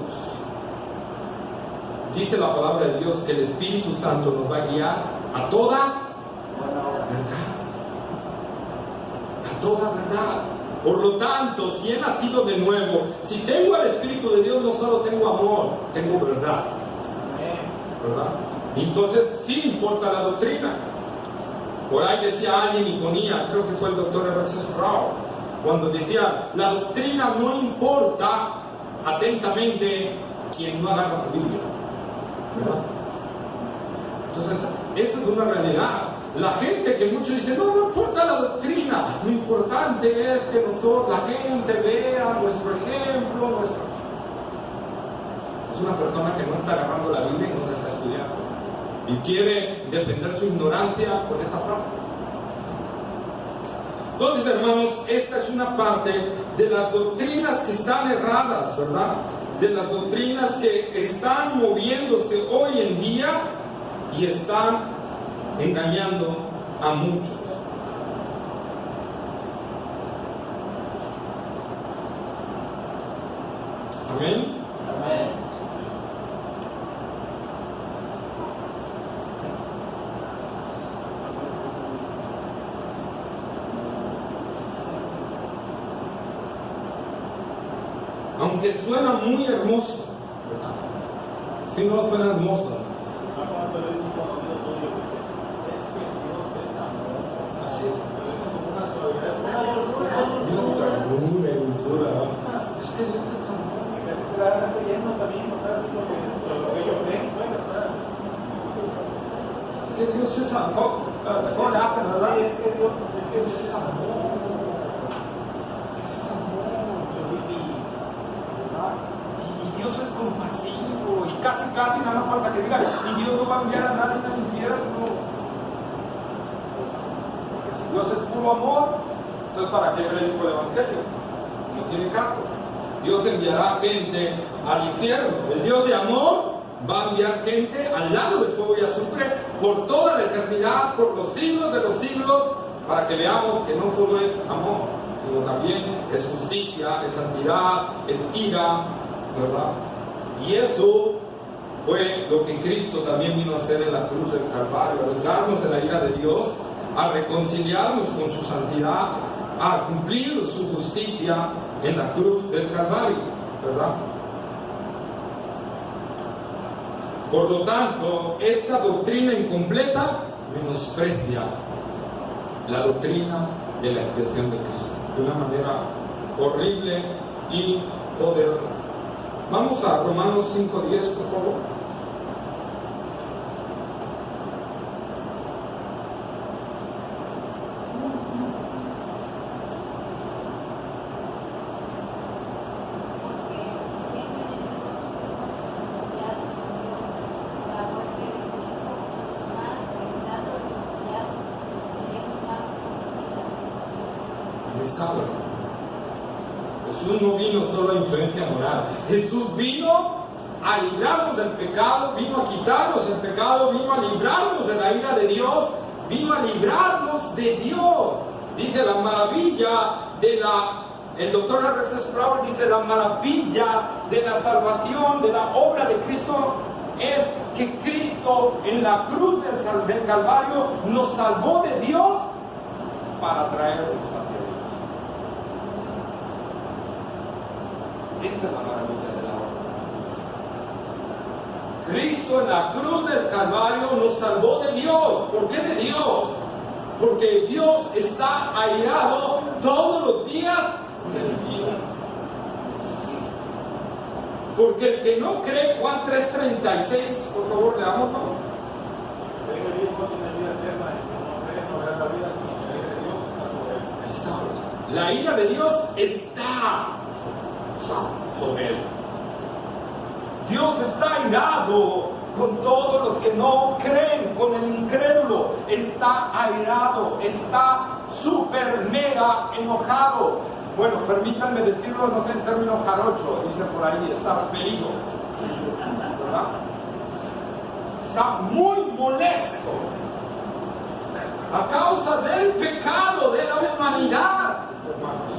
dice la palabra de Dios que el Espíritu Santo nos va a guiar a toda verdad. A toda verdad. Por lo tanto, si he nacido de nuevo, si tengo al Espíritu de Dios, no solo tengo amor, tengo verdad. ¿Verdad? Entonces, sí importa la doctrina. Por ahí decía alguien y ponía, creo que fue el doctor R.C. Sproul, cuando decía, la doctrina no importa atentamente quien no agarra su Biblia. ¿Verdad? Entonces, esta es una realidad. La gente que muchos dicen, no importa la doctrina, lo importante es que la gente vea nuestro ejemplo, Es una persona que no está agarrando la Biblia y no la está estudiando. Y quiere defender su ignorancia con esta práctica. Entonces, hermanos, esta es una parte de las doctrinas que están erradas, ¿verdad? De las doctrinas que están moviéndose hoy en día y están engañando a muchos. Amén. Amén. Aunque suena muy hermoso, ¿verdad? Si no suena hermoso. Cuando le dice un conocido tuyo, dice, es que Dios es amor. Así es. Pero eso como una suavidad, una Una ternura y dulzura, ¿no? Es que Dios es amor. Y casi te la van creyendo también, o sea, así lo que ellos creen, pues, ¿verdad? Es que Dios es amor. ¿Cómo le hacen, verdad? Sí, es que Dios es amor. Y Dios es compasivo. Y casi nada más falta que diga, y Dios no va a enviar a nadie al infierno. Porque si Dios es puro amor, entonces ¿para qué predico el Evangelio? No tiene caso. Dios enviará gente al infierno. El Dios de amor va a enviar gente al lago de fuego y azufre por toda la eternidad, por los siglos de los siglos, para que veamos que no solo es amor, sino también es justicia, es santidad, es ira, ¿verdad? Y eso fue lo que Cristo también vino a hacer en la cruz del Calvario, a librarnos de la ira de Dios, a reconciliarnos con su santidad, a cumplir su justicia en la cruz del Calvario, ¿verdad? Por lo tanto, esta doctrina incompleta menosprecia la doctrina de la expiación de Cristo de una manera horrible y poderosa. Vamos a Romanos 5:10, por favor. Jesús no vino solo a influencia moral. Jesús vino a librarnos del pecado, vino a quitarnos el pecado, vino a librarnos de la ira de Dios, vino a librarnos de Dios. Dice la maravilla de el doctor R.C. Sproul dice, la maravilla de la salvación, de la obra de Cristo, es que Cristo en la cruz del Calvario nos salvó de Dios para traernos hacia Dios. Esta es la maravilla de la obra. Cristo en la cruz del Calvario nos salvó de Dios. ¿Por qué de Dios? Porque Dios está airado todos los días del día. Porque el que no cree, Juan 3:36, por favor, leámoslo. La ira de Dios está sobre él. Dios está airado con todos los que no creen, con el incrédulo. Está airado, está súper mega enojado. bueno, permítanme decirlo, no sé, en términos jarochos, dice por ahí, está pedido, ¿verdad? Está muy molesto a causa del pecado de la humanidad, hermanos.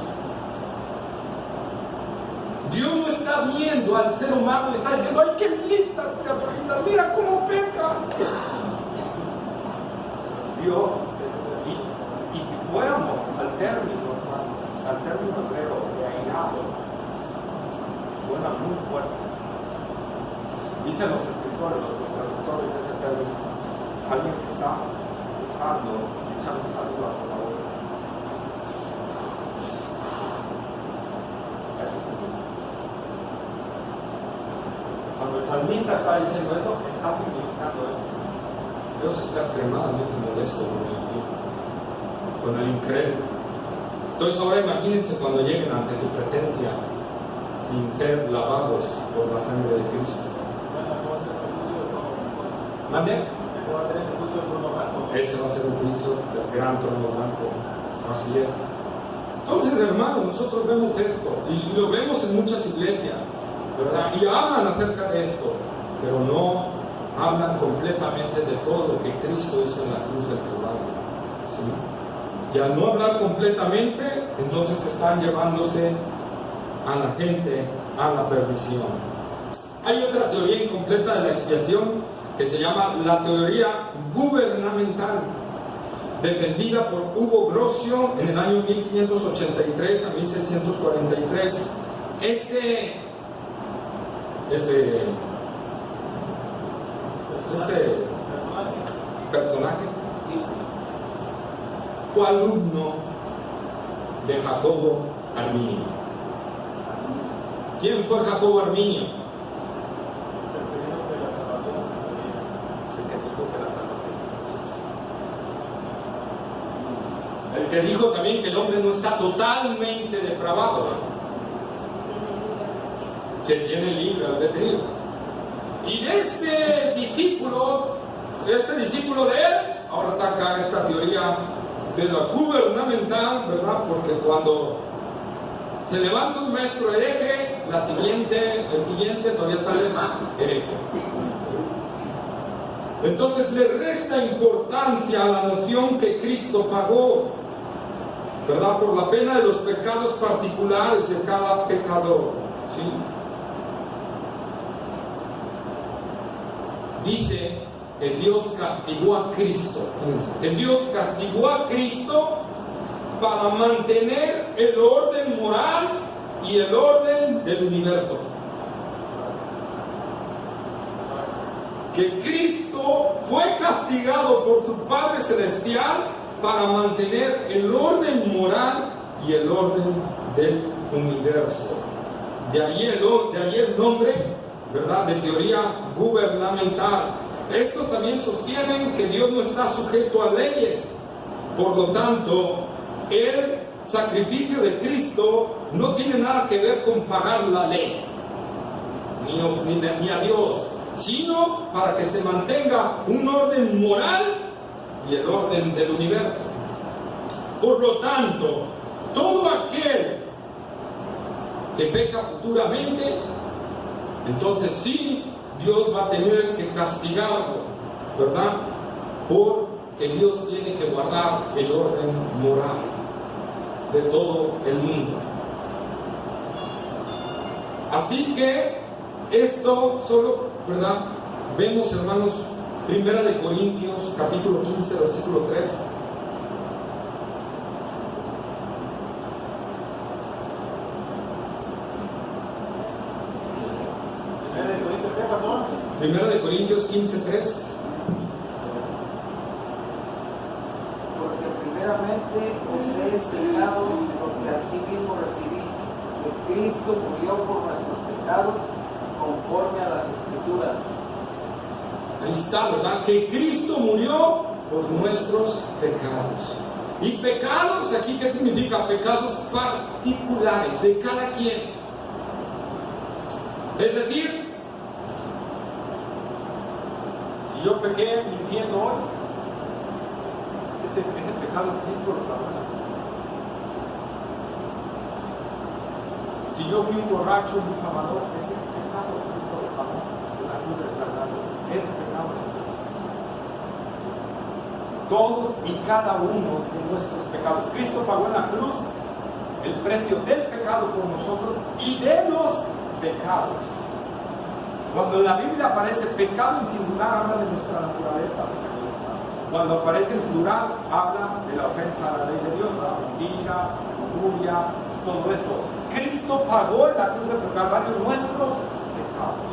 Dios no está viendo al ser humano y está diciendo, ¡ay, qué lindas criaturitas! ¡Mira cómo pecan! Dios, y si fuéramos al término hebreo de airado, suena muy fuerte. Dicen los escritores, los traductores de ese término, alguien que está buscando, echando salud por la boca. Eso es el mismo. Cuando el salmista está diciendo esto, está significando esto. Dios está extremadamente molesto con el incrédulo. Entonces ahora imagínense cuando lleguen ante su presencia sin ser lavados por la sangre de Cristo. ¿Mande? Ese va a ser el juicio del trono blanco. Ese va a ser el juicio del gran trono blanco. Así es. Entonces, hermanos, nosotros vemos esto y lo vemos en muchas iglesias, ¿verdad? Y hablan acerca de esto, pero no hablan completamente de todo lo que Cristo hizo en la cruz del Calvario, ¿sí? Y al no hablar completamente, entonces están llevándose a la gente a la perdición. Hay otra teoría incompleta de la expiación que se llama la teoría gubernamental, defendida por Hugo Grocio en el año 1583 a 1643. Este personaje fue alumno de Jacobo Arminio. ¿Quién fue Jacobo Arminio? El que dijo también que el hombre no está totalmente depravado, ¿no? Que tiene libre albedrío. Y de este discípulo de él, ahora está acá esta teoría de la gubernamental, ¿verdad? Porque cuando se levanta un maestro hereje, el siguiente todavía sale más hereje. Entonces le resta importancia a la noción que Cristo pagó, ¿verdad? Por la pena de los pecados particulares de cada pecador, ¿sí? Dice que Dios castigó a Cristo, que Dios castigó a Cristo para mantener el orden moral y el orden del universo. Que Cristo fue castigado por su Padre Celestial para mantener el orden moral y el orden del universo. De ahí el nombre, ¿verdad?, de teoría gubernamental. Estos también sostienen que Dios no está sujeto a leyes. Por lo tanto, el sacrificio de Cristo no tiene nada que ver con pagar la ley, ni a Dios, sino para que se mantenga un orden moral y el orden del universo. Por lo tanto, todo aquel que peca futuramente, entonces sí, Dios va a tener que castigarlo, ¿verdad? Porque Dios tiene que guardar el orden moral de todo el mundo. Así que esto solo, ¿verdad? Vemos, hermanos, 1 Corintios capítulo 15, versículo 3. Primera de Corintios 15, 3. Porque primeramente os he enseñado lo que asimismo recibí, que Cristo murió por nuestros pecados conforme a las Escrituras. Ahí está, ¿verdad? Que Cristo murió por nuestros pecados. Y pecados, aquí, ¿qué significa? Pecados particulares de cada quien. Es decir, si yo pequé mintiendo hoy, ese pecado Cristo lo pagó. Si yo fui un borracho, un difamador, ese pecado que Cristo le pagó en la cruz del Calvario, es pecado. Todos y cada uno de nuestros pecados. Cristo pagó en la cruz el precio del pecado por nosotros y de los pecados. Cuando en la Biblia aparece pecado en singular, habla de nuestra naturaleza pecaminosa. Cuando aparece en plural, habla de la ofensa a la ley de Dios, la mentira, la lujuria, todo esto. Cristo pagó en la cruz del Calvario nuestros pecados.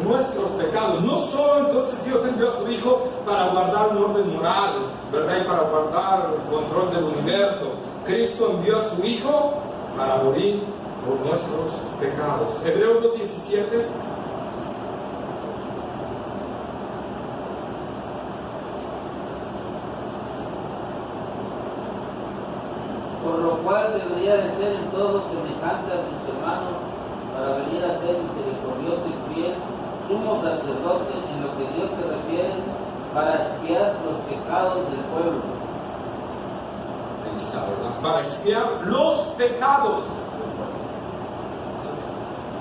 Nuestros pecados. No solo entonces Dios envió a su Hijo para guardar un orden moral, ¿verdad? Y para guardar el control del universo. Cristo envió a su Hijo para morir por nuestros pecados. Hebreos 2:17. Por lo cual debería de ser en todo semejante a sus hermanos, para venir a ser misericordioso y fiel, sumo sacerdote en lo que Dios se refiere, para expiar los pecados del pueblo. Ahí está, ¿verdad? Para expiar los pecados.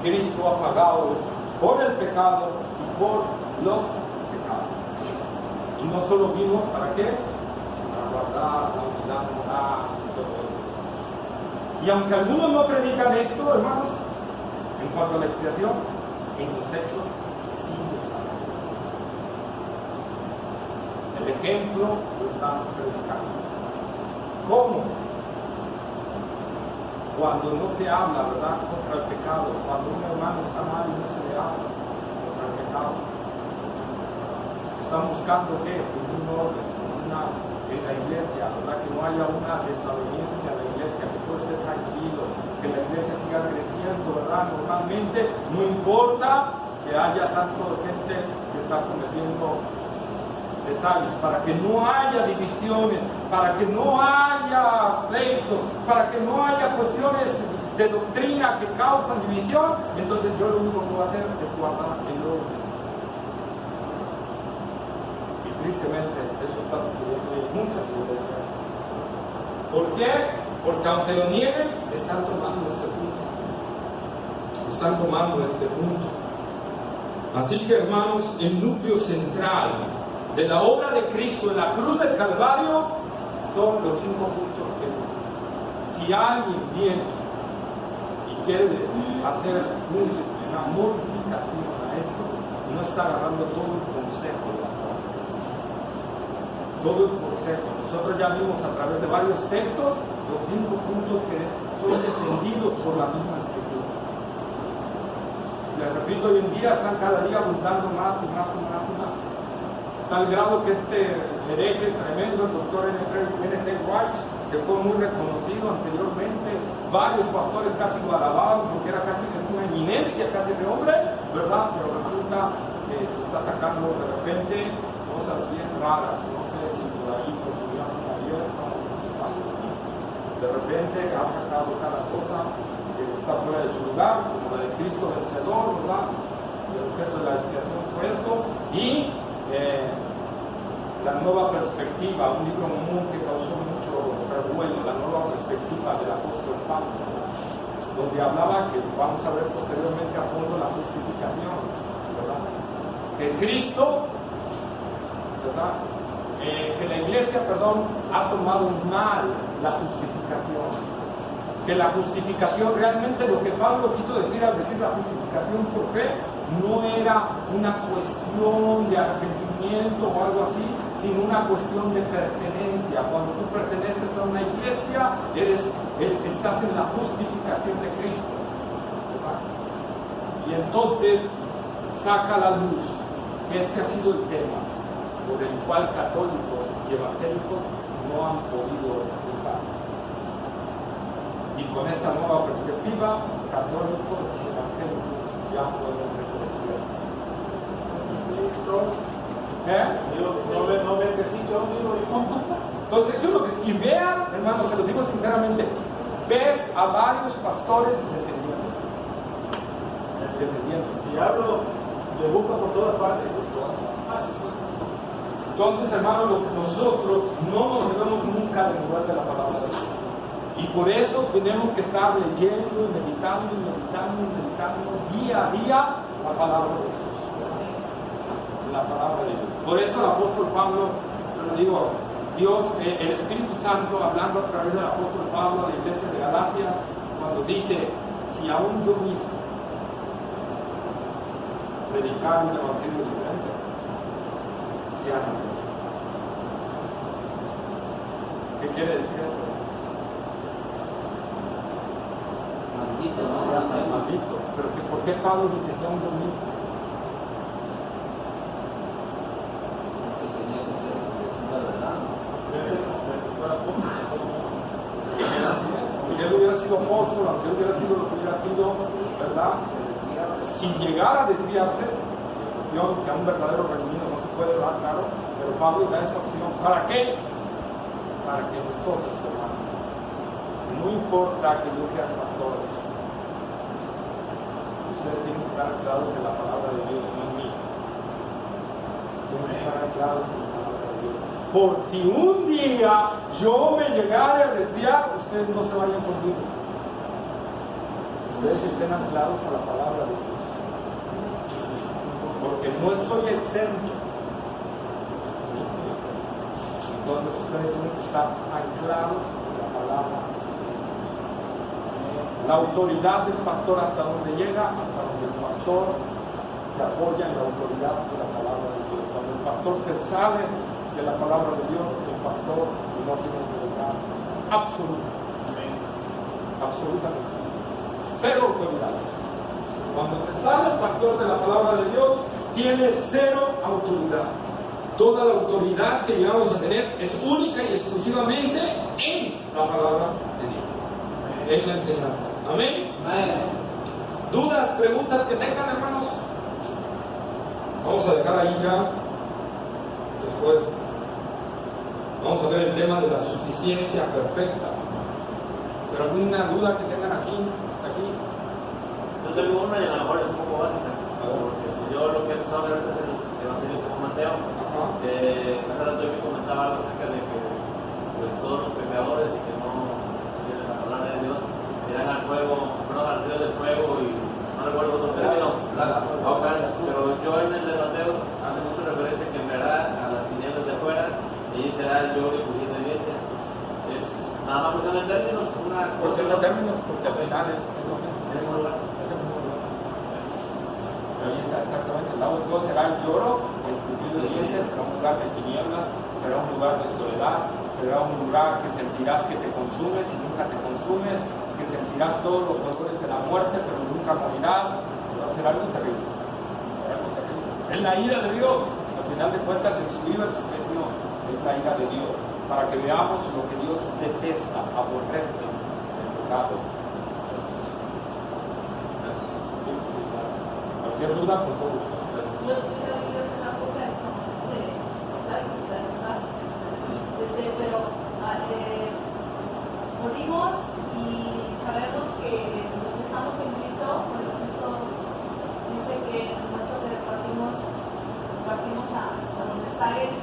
Cristo ha pagado por el pecado y por los pecados. Y no solo vino, ¿para qué? Para guardar la unidad moral y todo eso. Y aunque algunos no predican esto, hermanos, en cuanto a la expiación, en los hechos sí lo están. El ejemplo lo están predicando. ¿Cómo? Cuando no se habla, ¿verdad?, contra el pecado, cuando un hermano está mal y no se le habla contra el pecado, están buscando ¿qué? Un orden, en la iglesia, ¿verdad?, que no haya una desobediencia en la iglesia, que todo esté tranquilo, que la iglesia siga creciendo, ¿verdad? Normalmente no importa que haya tanto gente que está cometiendo detalles, para que no haya divisiones, para que no haya pleitos, para que no haya cuestiones de doctrina que causan división. Entonces yo lo único que voy a hacer es guardar el orden. Y tristemente eso está sucediendo en muchas iglesias. ¿Por qué? Porque aunque lo nieguen, están tomando este punto. Están tomando este punto. Así que, hermanos, el núcleo central de la obra de Cristo en la cruz del Calvario son los 5 puntos que si alguien viene y quiere hacer una modificación a esto, no está agarrando todo el consejo de la palabra. Todo el consejo. Nosotros ya vimos a través de varios textos los 5 puntos que son defendidos por la misma Escritura. Les repito, hoy en día están cada día abundando más y más y más y más. Tal grado que este hereje tremendo, el doctor N.T. Wright, que fue muy reconocido anteriormente, varios pastores casi lo alababan porque era casi una eminencia, casi de hombre, ¿verdad? Pero resulta que está atacando de repente cosas bien raras. No sé si por ahí consumían una hierba o de repente ha sacado cada cosa que está fuera de su lugar, como la de Cristo vencedor, ¿verdad? El objeto de la expiación fue eso. Y la nueva perspectiva, un libro común que causó mucho revuelo, la nueva perspectiva del apóstol Pablo, donde hablaba, que vamos a ver posteriormente a fondo, la justificación, ¿verdad? Que Cristo, ¿verdad?, que la iglesia, ha tomado mal la justificación. Que la justificación, realmente lo que Pablo quiso decir al decir la justificación por fe, no era una cuestión de arrepentimiento o algo así, sino una cuestión de pertenencia. Cuando tú perteneces a una iglesia, estás en la justificación de Cristo, ¿verdad? Y entonces saca a la luz que este ha sido el tema por el cual católicos y evangélicos no han podido juzgar. Y con esta nueva perspectiva, católicos y evangélicos ya pueden reconocer. No ves que sí, yo digo. Entonces, eso es lo que, y vean, hermanos, se lo digo sinceramente, ves a varios pastores defendiendo. El diablo le busca por todas partes. Entonces, hermanos, nosotros no nos debemos nunca de mover de la palabra de Dios. Y por eso tenemos que estar leyendo, meditando, día a día la palabra de Dios. La palabra de Dios. Por eso el apóstol Pablo, yo le digo, Dios, el Espíritu Santo, hablando a través del apóstol Pablo a la iglesia de Galacia, cuando dice, si aún yo mismo predicar un evangelio diferente, sea maldito. ¿Qué quiere decir eso? Maldito, no sea Maldito. Pero ¿por qué Pablo dice si aún yo mismo? Si él hubiera sido apóstol, aunque él hubiera sido lo que hubiera sido, ¿verdad? Si llegara a desviarse, que a un verdadero redimido no se puede dar, claro, pero Pablo da esa opción. ¿Para qué? Para que nosotros, hermanos, no importa que yo sea pastor, ustedes tienen que estar anclados en la palabra de Dios, no en mí. Tienen que estar anclados en la palabra de Dios. Por si un día yo me llegara a desviar, ustedes no se vayan conmigo. Ustedes estén anclados a la palabra de Dios. Porque no estoy exento. Entonces ustedes tienen que estar anclados en la palabra. La autoridad del pastor hasta donde llega, hasta donde el pastor se apoya en la autoridad de la palabra de Dios. Cuando el pastor se sale de la palabra de Dios, el pastor no tiene autoridad absoluta. Absolutamente. Cero autoridad. Cuando se sale el pastor de la palabra de Dios, tiene cero autoridad. Toda la autoridad que llegamos a tener es única y exclusivamente en la palabra de Dios. En la enseñanza. Amén. ¿Dudas, preguntas que tengan, hermanos? Vamos a dejar ahí ya. Después vamos a ver el tema de la suficiencia perfecta. ¿Pero alguna duda que tengan aquí? ¿Hasta aquí? Yo tengo una y a lo mejor es un poco básica. Porque si yo lo que he empezado a ver es el Evangelio según Mateo. Hace rato yo me comentaba algo acerca de que pues, todos los pecadores y que no tienen la palabra de Dios irán al fuego, perdón, al río de fuego y no recuerdo otro término. Pero yo en el de Mateo hace mucha referencia que enviará a las tinieblas de afuera y allí será el lloro y crujir de dientes. Es nada más cuestión de términos, una cuestión de términos, porque al final es el mismo lugar. Ahí está, exactamente. El lado oscuro será el lloro, el crujir de dientes, será un lugar de tinieblas, será un lugar de soledad, será un lugar que sentirás que te consumes y nunca te consumes, que sentirás todos los dolores de la muerte, pero nunca morirás. Va a ser algo terrible. Es la ira de Dios. Al final de cuentas, en su libro expresión es la ira de Dios, para que veamos lo que Dios detesta, aborrece el pecado. Cualquier duda, por todo gusto. Yo quiero hacer una poca, pero morimos y sabemos que los que estamos en Cristo, bueno, Cristo dice que en el momento que partimos a donde está Él.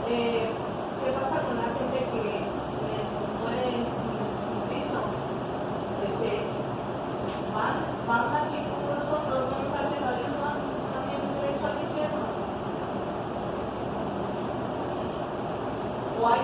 ¿Qué pasa con la gente que muere sin Cristo? Van así como nosotros, no nos hacen la misma, también derecho al infierno. O hay